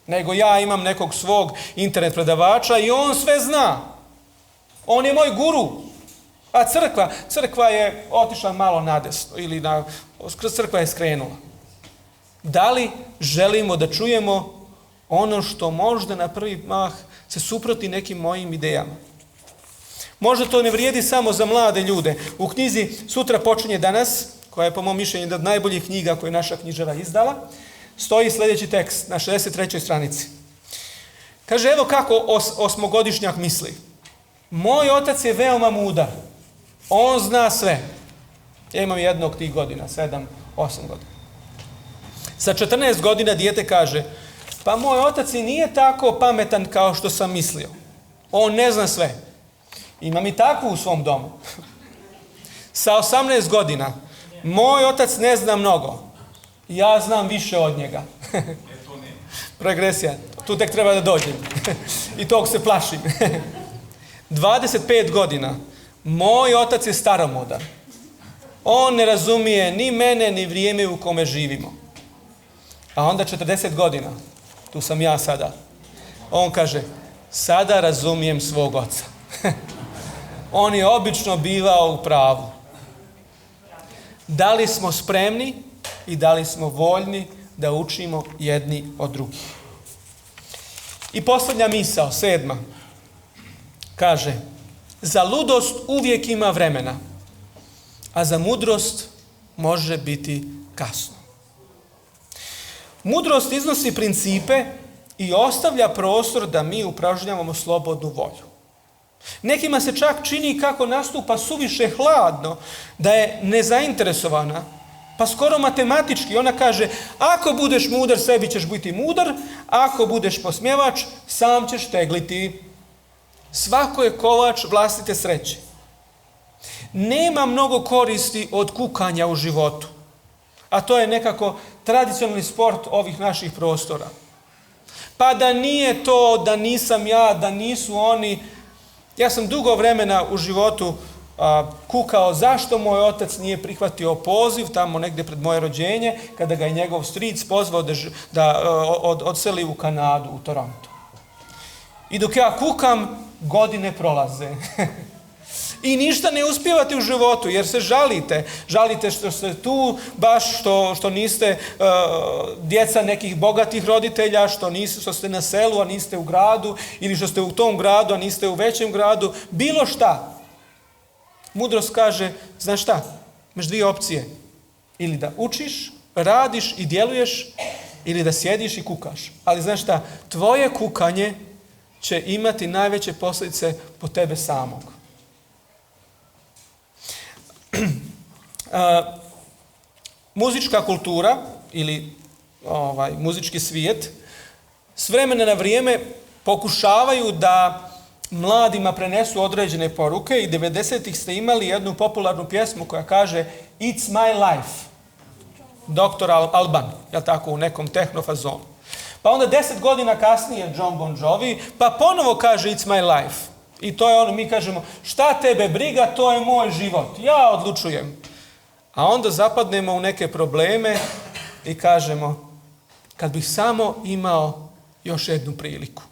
Nego ja imam nekog svog internet predavača i on sve zna. On je moj guru. A crkva je otišla malo nadesno ili crkva je skrenula. Da li želimo da čujemo ono što možda na prvi mah se suproti nekim mojim idejama? Možda to ne vrijedi samo za mlade ljude. U knjizi Sutra počinje danas, koja je po mom mišljenju jedna od najboljih knjiga koje je naša knjižara izdala, stoji sljedeći tekst na 63. stranici. Kaže, evo kako 8-godišnjak misli. Moj otac je veoma mudar. On zna sve. Ja imam jednog tih godina, 7-8 godina. Sa 14 godina dijete kaže, pa moj otac i nije tako pametan kao što sam mislio. On ne zna sve. Imam i takvu u svom domu. Sa 18 godina, moj otac ne zna mnogo. Ja znam više od njega. Progresija. Tu tek treba da dođem. I tog se plašim. 25 godina, moj otac je staromodan. On ne razumije ni mene, ni vrijeme u kome živimo. A onda 40 godina, tu sam ja sada. On kaže, sada razumijem svog oca. On je obično bivao u pravu. Da li smo spremni i da li smo voljni da učimo jedni od drugih? I posljednja misao, 7. Kaže, za ludost uvijek ima vremena, a za mudrost može biti kasno. Mudrost iznosi principe i ostavlja prostor da mi upražnjavamo slobodnu volju. Nekima se čak čini kako nastupa suviše hladno, da je nezainteresovana, pa skoro matematički. Ona kaže, ako budeš mudar, sebi ćeš biti mudar, ako budeš posmjevač, sam ćeš tegliti. Svako je kovač vlastite sreće. Nema mnogo koristi od kukanja u životu, a to je nekako tradicionalni sport ovih naših prostora. Pa da nije to, da nisam ja, da nisu oni. Ja sam dugo vremena u životu kukao zašto moj otac nije prihvatio poziv tamo negdje pred moje rođenje, kada ga je njegov stric pozvao da odseli u Kanadu, u Toronto. I dok ja kukam, godine prolaze. I ništa ne uspijevate u životu jer se žalite. Žalite što ste tu, baš što niste djeca nekih bogatih roditelja, što ste na selu, a niste u gradu, ili što ste u tom gradu, a niste u većem gradu. Bilo šta. Mudrost kaže, znaš šta, imaš dvije opcije. Ili da učiš, radiš i djeluješ, ili da sjediš i kukaš. Ali znaš šta, tvoje kukanje će imati najveće posljedice po tebe samog. Muzička kultura ili muzički svijet s vremena na vrijeme pokušavaju da mladima prenesu određene poruke i 90-ih ste imali jednu popularnu pjesmu koja kaže It's my life. Dr. Alban, je tako, u nekom tehnofazonu. Pa onda 10 godina kasnije John Bon Jovi, pa ponovo kaže It's my life. I to je ono, mi kažemo, šta tebe briga, to je moj život, ja odlučujem. A onda zapadnemo u neke probleme i kažemo, kad bih samo imao još jednu priliku.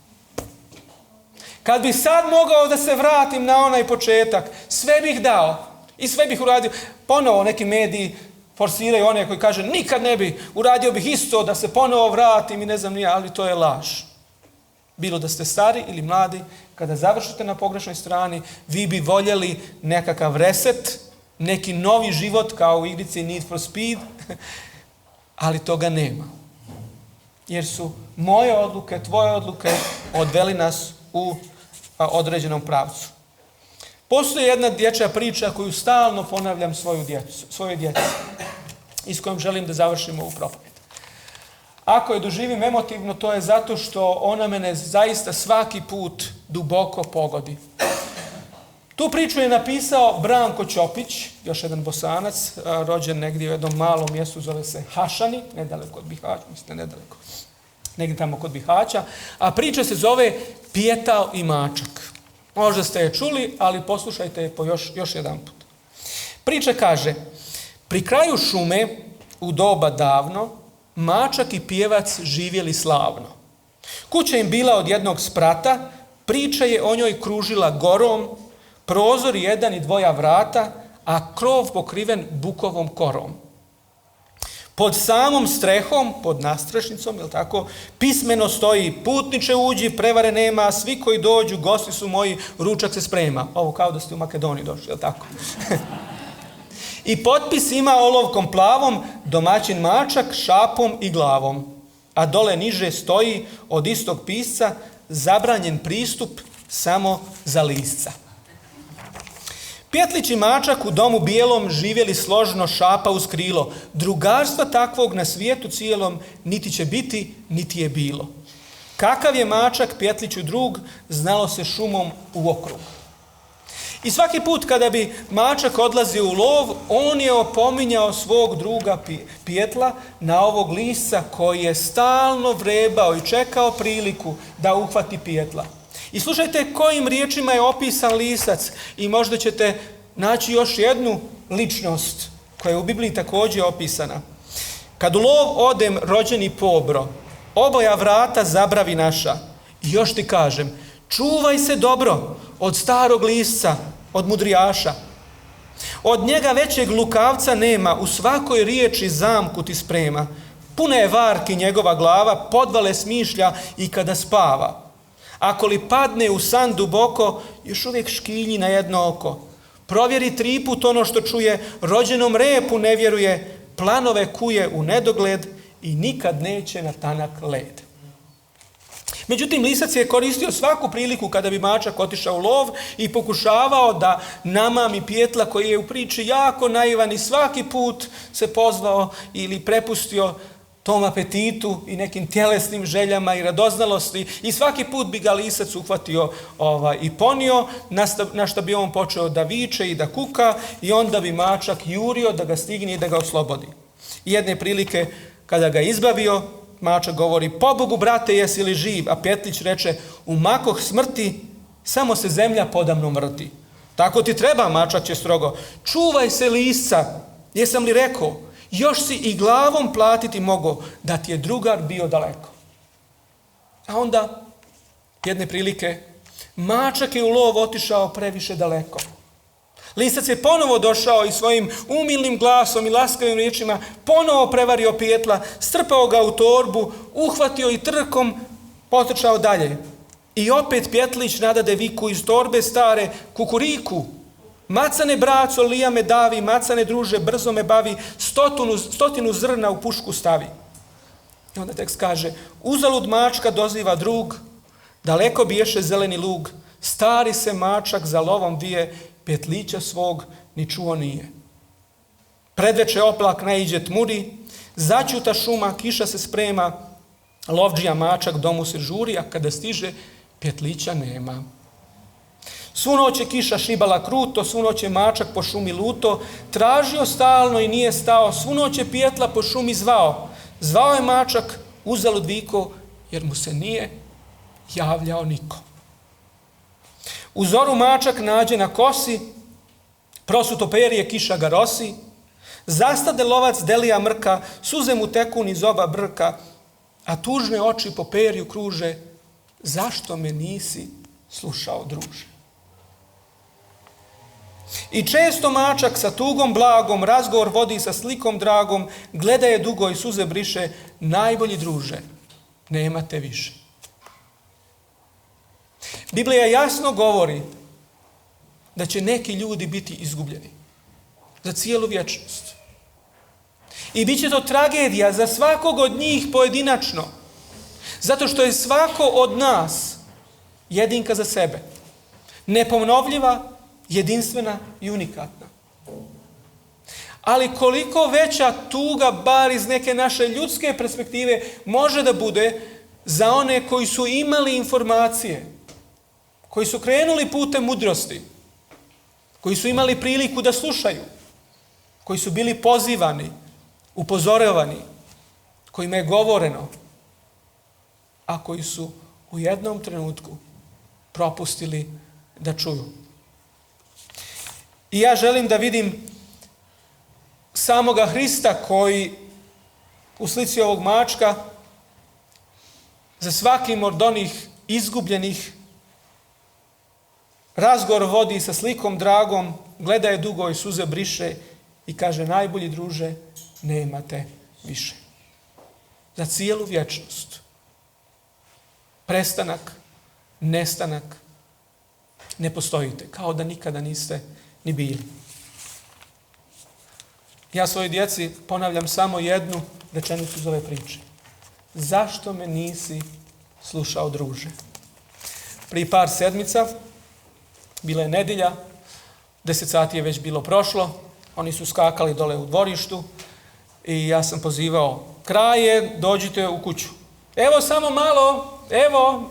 Kad bih sad mogao da se vratim na onaj početak, sve bih dao i sve bih uradio. Ponovo neki mediji forsiraju one koji kaže, nikad ne bi, uradio bih isto da se ponovo vratim i ne znam nije, ali to je laž. Bilo da ste stari ili mladi, kada završite na pogrešnoj strani, vi bi voljeli nekakav reset, neki novi život kao u igrici Need for Speed, ali toga nema. Jer su moje odluke, tvoje odluke odveli nas u određenom pravcu. Postoji jedna dječja priča koju stalno ponavljam svojoj djeci i s kojom želim da završim ovu propovijed. Ako je doživim emotivno, to je zato što ona mene zaista svaki put duboko pogodi. Tu priču je napisao Branko Ćopić, još jedan Bosanac, rođen negdje u jednom malom mjestu, zove se Hašani, nedaleko od Bihaća, nedaleko, negdje tamo kod Bihaća, a priča se zove Pijetao i mačak. Možda ste je čuli, ali poslušajte je po još jedan put. Priča kaže, pri kraju šume, u doba davno, mačak i pjevac živjeli slavno. Kuća im bila od jednog sprata, priča je o njoj kružila gorom, prozor jedan i dvoja vrata, a krov pokriven bukovom korom. Pod samom strehom, pod nastrešnicom, jel tako, pismeno stoji, putniče uđi, prevare nema, svi koji dođu, gosti su moji, ručak se sprema. Ovo kao da ste u Makedoniji došli, jel tako? I potpis ima olovkom plavom, domaćin mačak, šapom i glavom. A dole niže stoji od istog pisca, zabranjen pristup samo za lisca. Pjetlić i mačak u domu bijelom živjeli složno šapa uz krilo. Drugarstva takvog na svijetu cijelom niti će biti, niti je bilo. Kakav je mačak Pjetliću drug, znalo se šumom u okrug. I svaki put kada bi mačak odlazio u lov, on je opominjao svog druga Pjetla na ovog lisca koji je stalno vrebao i čekao priliku da uhvati Pjetla. I slušajte kojim riječima je opisan lisac i možda ćete naći još jednu ličnost koja je u Bibliji također opisana. Kad u lov odem rođeni pobro, oboja vrata zabravi naša. I još ti kažem, čuvaj se dobro od starog lisca, od mudrijaša. Od njega većeg lukavca nema, u svakoj riječi zamku ti sprema. Puna je varki njegova glava, podvale smišlja i kada spava. Ako li padne u san duboko, još uvijek škilji na jedno oko. Provjeri 3 put ono što čuje, rođenom repu ne vjeruje, planove kuje u nedogled i nikad neće na tanak led. Međutim, lisac je koristio svaku priliku kada bi mačak otišao u lov i pokušavao da namami Pjetla koji je u priči jako naivan i svaki put se pozvao ili prepustio tom apetitu i nekim tjelesnim željama i radoznalosti i svaki put bi ga lisac uhvatio i ponio, na što bi on počeo da viče i da kuka i onda bi mačak jurio da ga stigne i da ga oslobodi. Jedne prilike kada ga izbavio, mačak govori, pobogu brate, jesi li živ? A Petlić reče, u makoh smrti, samo se zemlja podamnom vrti. Tako ti treba, mačak će strogo. Čuvaj se lisca, jesam li rekao, još si i glavom platiti mogo, da ti je drugar bio daleko. A onda, jedne prilike, mačak je u lov otišao previše daleko. Lisac je ponovo došao i svojim umilnim glasom i laskavim riječima ponovo prevario pijetla, strpao ga u torbu, uhvatio i trkom potrčao dalje. I opet Pjetlić nadade viku iz torbe stare, kukuriku, macane braco, lija me davi, macane druže, brzo me bavi, stotinu zrna u pušku stavi. I onda tekst kaže, uzalud mačka doziva drug, daleko biješe zeleni lug, stari se mačak za lovom vije, Pjetlića svog ni čuo nije. Predveče oblak naiđe tmuri, začuta šuma, kiša se sprema, lovdžija mačak domu se žuri, a kada stiže, Pjetlića nema. Svu noć je kiša šibala kruto, svu noć je mačak po šumi luto, tražio stalno i nije stao, svu noć je Pjetla po šumi zvao. Zvao je mačak, uzalud viko, jer mu se nije javljao niko. U zoru mačak nađe na kosi, prosuto perje kiša ga rosi, zastade lovac delija mrka, suze mu teku niz oba brka, a tužne oči po perju kruže, zašto me nisi slušao, druže? I često mačak sa tugom blagom, razgovor vodi sa slikom dragom, gleda je dugo i suze briše, najbolji druže, nema te više. Biblija jasno govori da će neki ljudi biti izgubljeni za cijelu vječnost. I bit će to tragedija za svakog od njih pojedinačno, zato što je svako od nas jedinka za sebe, neponovljiva, jedinstvena i unikatna. Ali koliko veća tuga, bar iz neke naše ljudske perspektive, može da bude za one koji su imali informacije, koji su krenuli putem mudrosti, koji su imali priliku da slušaju, koji su bili pozivani, upozoravani, kojima je govoreno, a koji su u jednom trenutku propustili da čuju. I ja želim da vidim samoga Hrista koji u slici ovog mačka za svakim od onih izgubljenih razgovor vodi sa slikom dragom, gleda je dugo i suze briše i kaže, najbolji druže, nemate više. Za cijelu vječnost. Prestanak, nestanak, ne postojite, kao da nikada niste ni bili. Ja svojoj djeci ponavljam samo jednu rečenicu iz ove priče. Zašto me nisi slušao, druže? Prije par sedmica, bila je nedjelja, 10 sati je već bilo prošlo, oni su skakali dole u dvorištu i ja sam pozivao, kraj je, dođite u kuću. Evo samo malo, evo,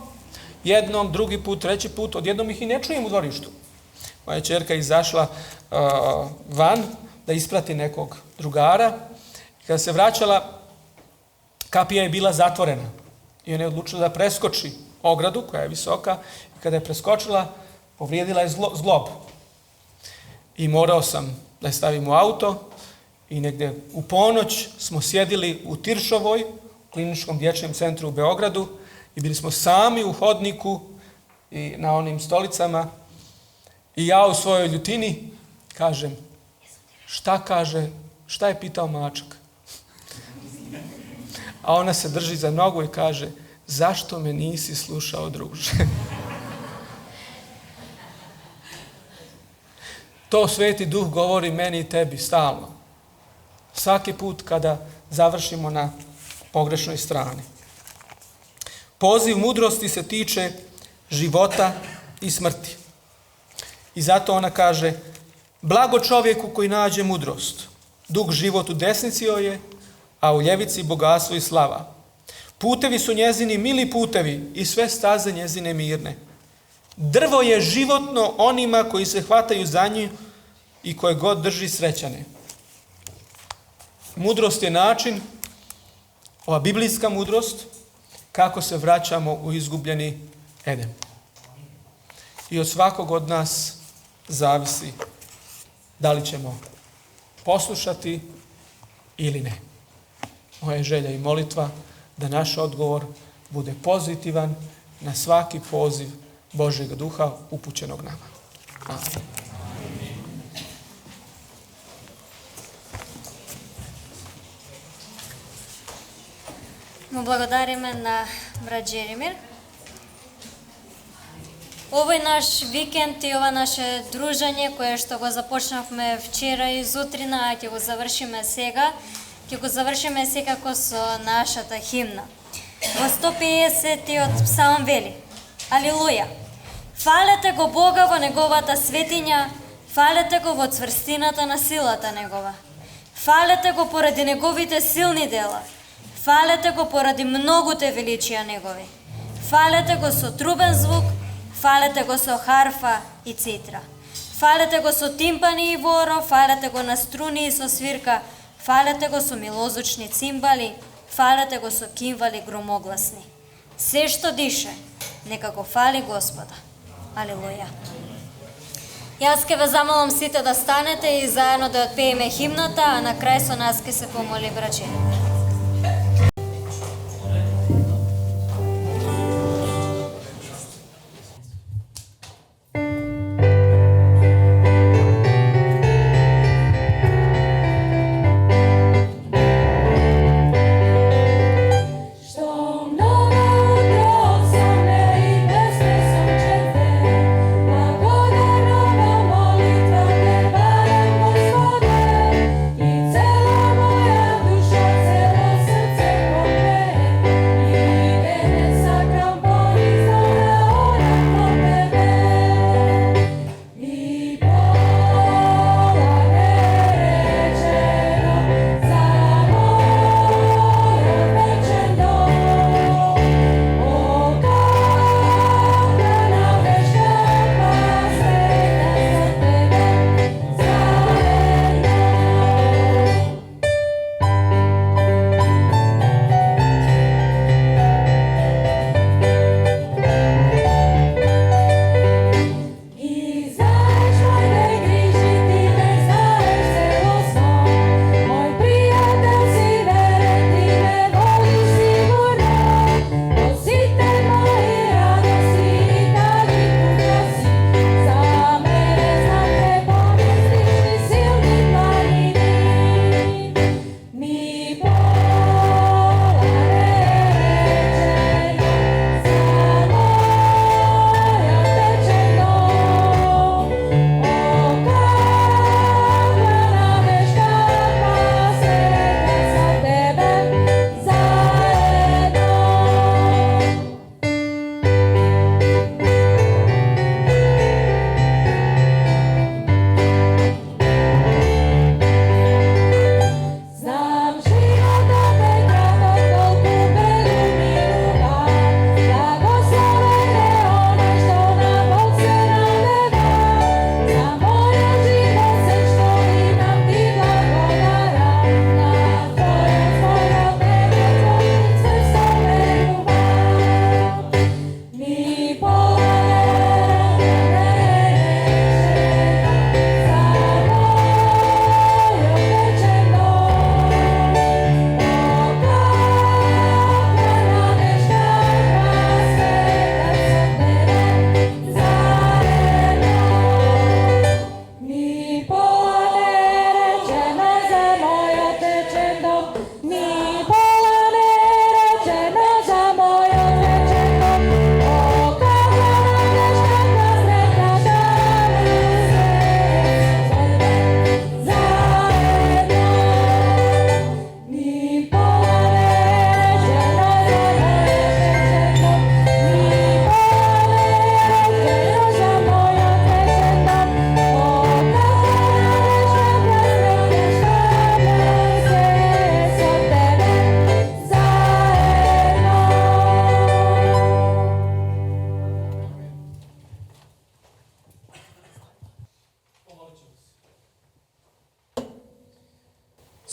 jednom, drugi put, treći put, odjednom ih i ne čujem u dvorištu. Moja ćerka izašla van da isprati nekog drugara i kada se vraćala, kapija je bila zatvorena i ona je odlučila da preskoči ogradu koja je visoka i kada je preskočila, povrijedila je zglob. I morao sam da je stavim u auto i negdje u ponoć smo sjedili u Tiršovoj, kliničkom dječjem centru u Beogradu i bili smo sami u hodniku i na onim stolicama i ja u svojoj ljutini kažem, šta je pitao mačak? A ona se drži za nogu i kaže, zašto me nisi slušao, druže? To Sveti Duh govori meni i tebi stalno. Svaki put kada završimo na pogrešnoj strani. Poziv mudrosti se tiče života i smrti. I zato ona kaže, blago čovjeku koji nađe mudrost, dug život u desnici joj je, a u ljevici bogatstvo i slava. Putevi su njezini mili putevi i sve staze njezine mirne. Drvo je životno onima koji se hvataju za nju i koje god drži srećane. Mudrost je način ova biblijska mudrost kako se vraćamo u izgubljeni Eden. I od svakog od nas zavisi da li ćemo poslušati ili ne. Moja je želja i molitva da naš odgovor bude pozitivan na svaki poziv Božjeg duha upućenog nama. Amen.
Му благодариме на брат Джеримир. Овој наш викенд и ова наше дружење кое што го започнавме вчера и зутрина, а ќе го завршиме сега, ќе го завршиме секако со нашата химна. Во 150-тиот псалм вели: Алилуја! Фалете го Бога во неговата светиња, фалете го во цврстината на силата негова. Фалете го поради неговите силни дела. Фалете го поради многуте величија негови. Фалете го со трубен звук, фалете го со харфа и цитра. Фалете го со тимпани и воро, фалете го на струни и со свирка, фалете го со милозвучни цимбали, фалете го со кимвали громогласни. Се што дише, нека го фали Господа. Алилуја. Јас ке ве замолам сите да станете и заедно да отпееме химната, а на крај со нас ке се помоли брат Джеримир.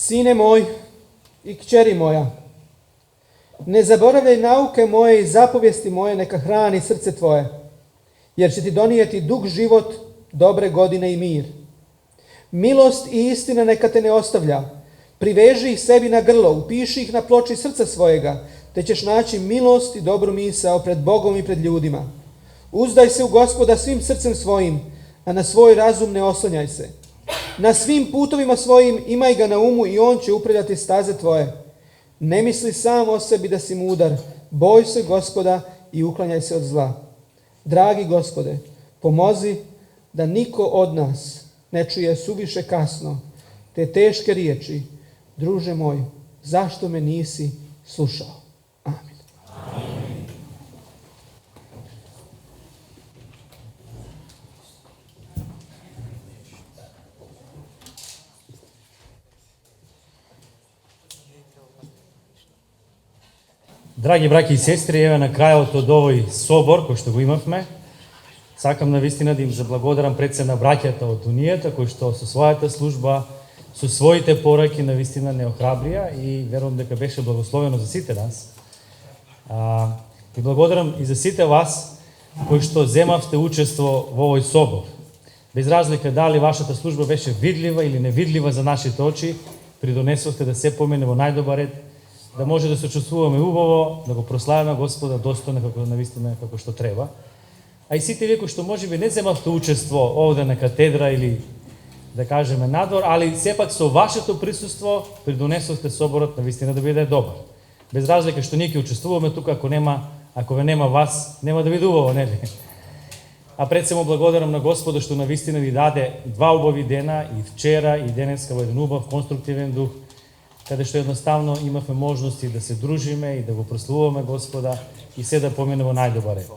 Sine moj i kćeri moja,
Ne zaboravljaj nauke moje i zapovijesti moje, neka hrani srce tvoje, jer će ti donijeti dug život, dobre godine i mir. Milost i istina neka te ne ostavlja. Priveži ih sebi na grlo, upiši ih na ploči srca svojega, te ćeš naći milost i dobru misao pred Bogom i pred ljudima. Uzdaj se u Gospoda svim srcem svojim, a na svoj razum ne oslanjaj se. Na svim putovima svojim imaj ga na umu i on će upravljati staze tvoje. Ne misli sam o sebi da si mudar, boj se Gospoda i uklanjaj se od zla. Dragi Gospode, pomozi da niko od nas ne čuje suviše kasno te teške riječi: druže moj, zašto me nisi slušao? Amin.
Драги браќи и сестри, еве на крајот од овој собор кој што го имавме, сакам навистина да им заблагодарам пред се на браќата од Унијата кои што со својата служба, со своите пораки навистина не охрабрија и верувам дека беше благословено за сите нас. И благодарам и за сите вас кои што земавте учество во овој собор. Без разлика дали вашата служба беше видлива или невидлива за нашите очи, придонесовте да се помине во најдобар ред, да може да се чувствуваме убаво, да го прославиме Господа достојно како навистина како што треба. А и сите вие кои што можеби не земавте учество овде на катедра или да кажеме надвор, али сепак со вашето присуство придонесовте соборот навистина да биде добар. Без разлика што ние ќе учествуваме тука, ако ве нема вас, нема да биде убаво, нели? А пред се му благодарам на Господа што навистина ви даде два убави дена, и вчера и денеска во еден убав конструктивен дух, каде што едноставно имавме можности да се дружиме и да го прославуваме Господа и се да помине во најдобар ред.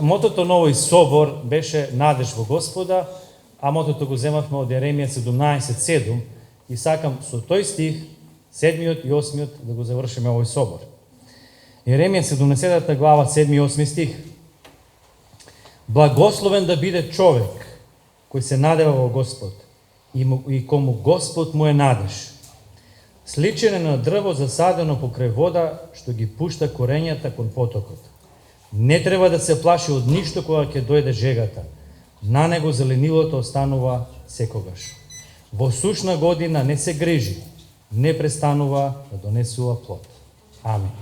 Мотото на овој собор беше надеж во Господа, а мотото го земавме од Јеремија 17:7 и сакам со тој стих, 7 и 8 да го завршиме овој собор. Јеремија 17 глава 7 и 8 стих. Благословен да биде човек кој се надева во Господ и кому Господ му е надеж. Сличен е на дрво засадено покрај вода, што ги пушта корењата кон потокот. Не треба да се плаши од ништо кога ќе дојде жегата. На него зеленилото останува секогаш. Во сушна година не се грижи, не престанува да донесува плод. Амин.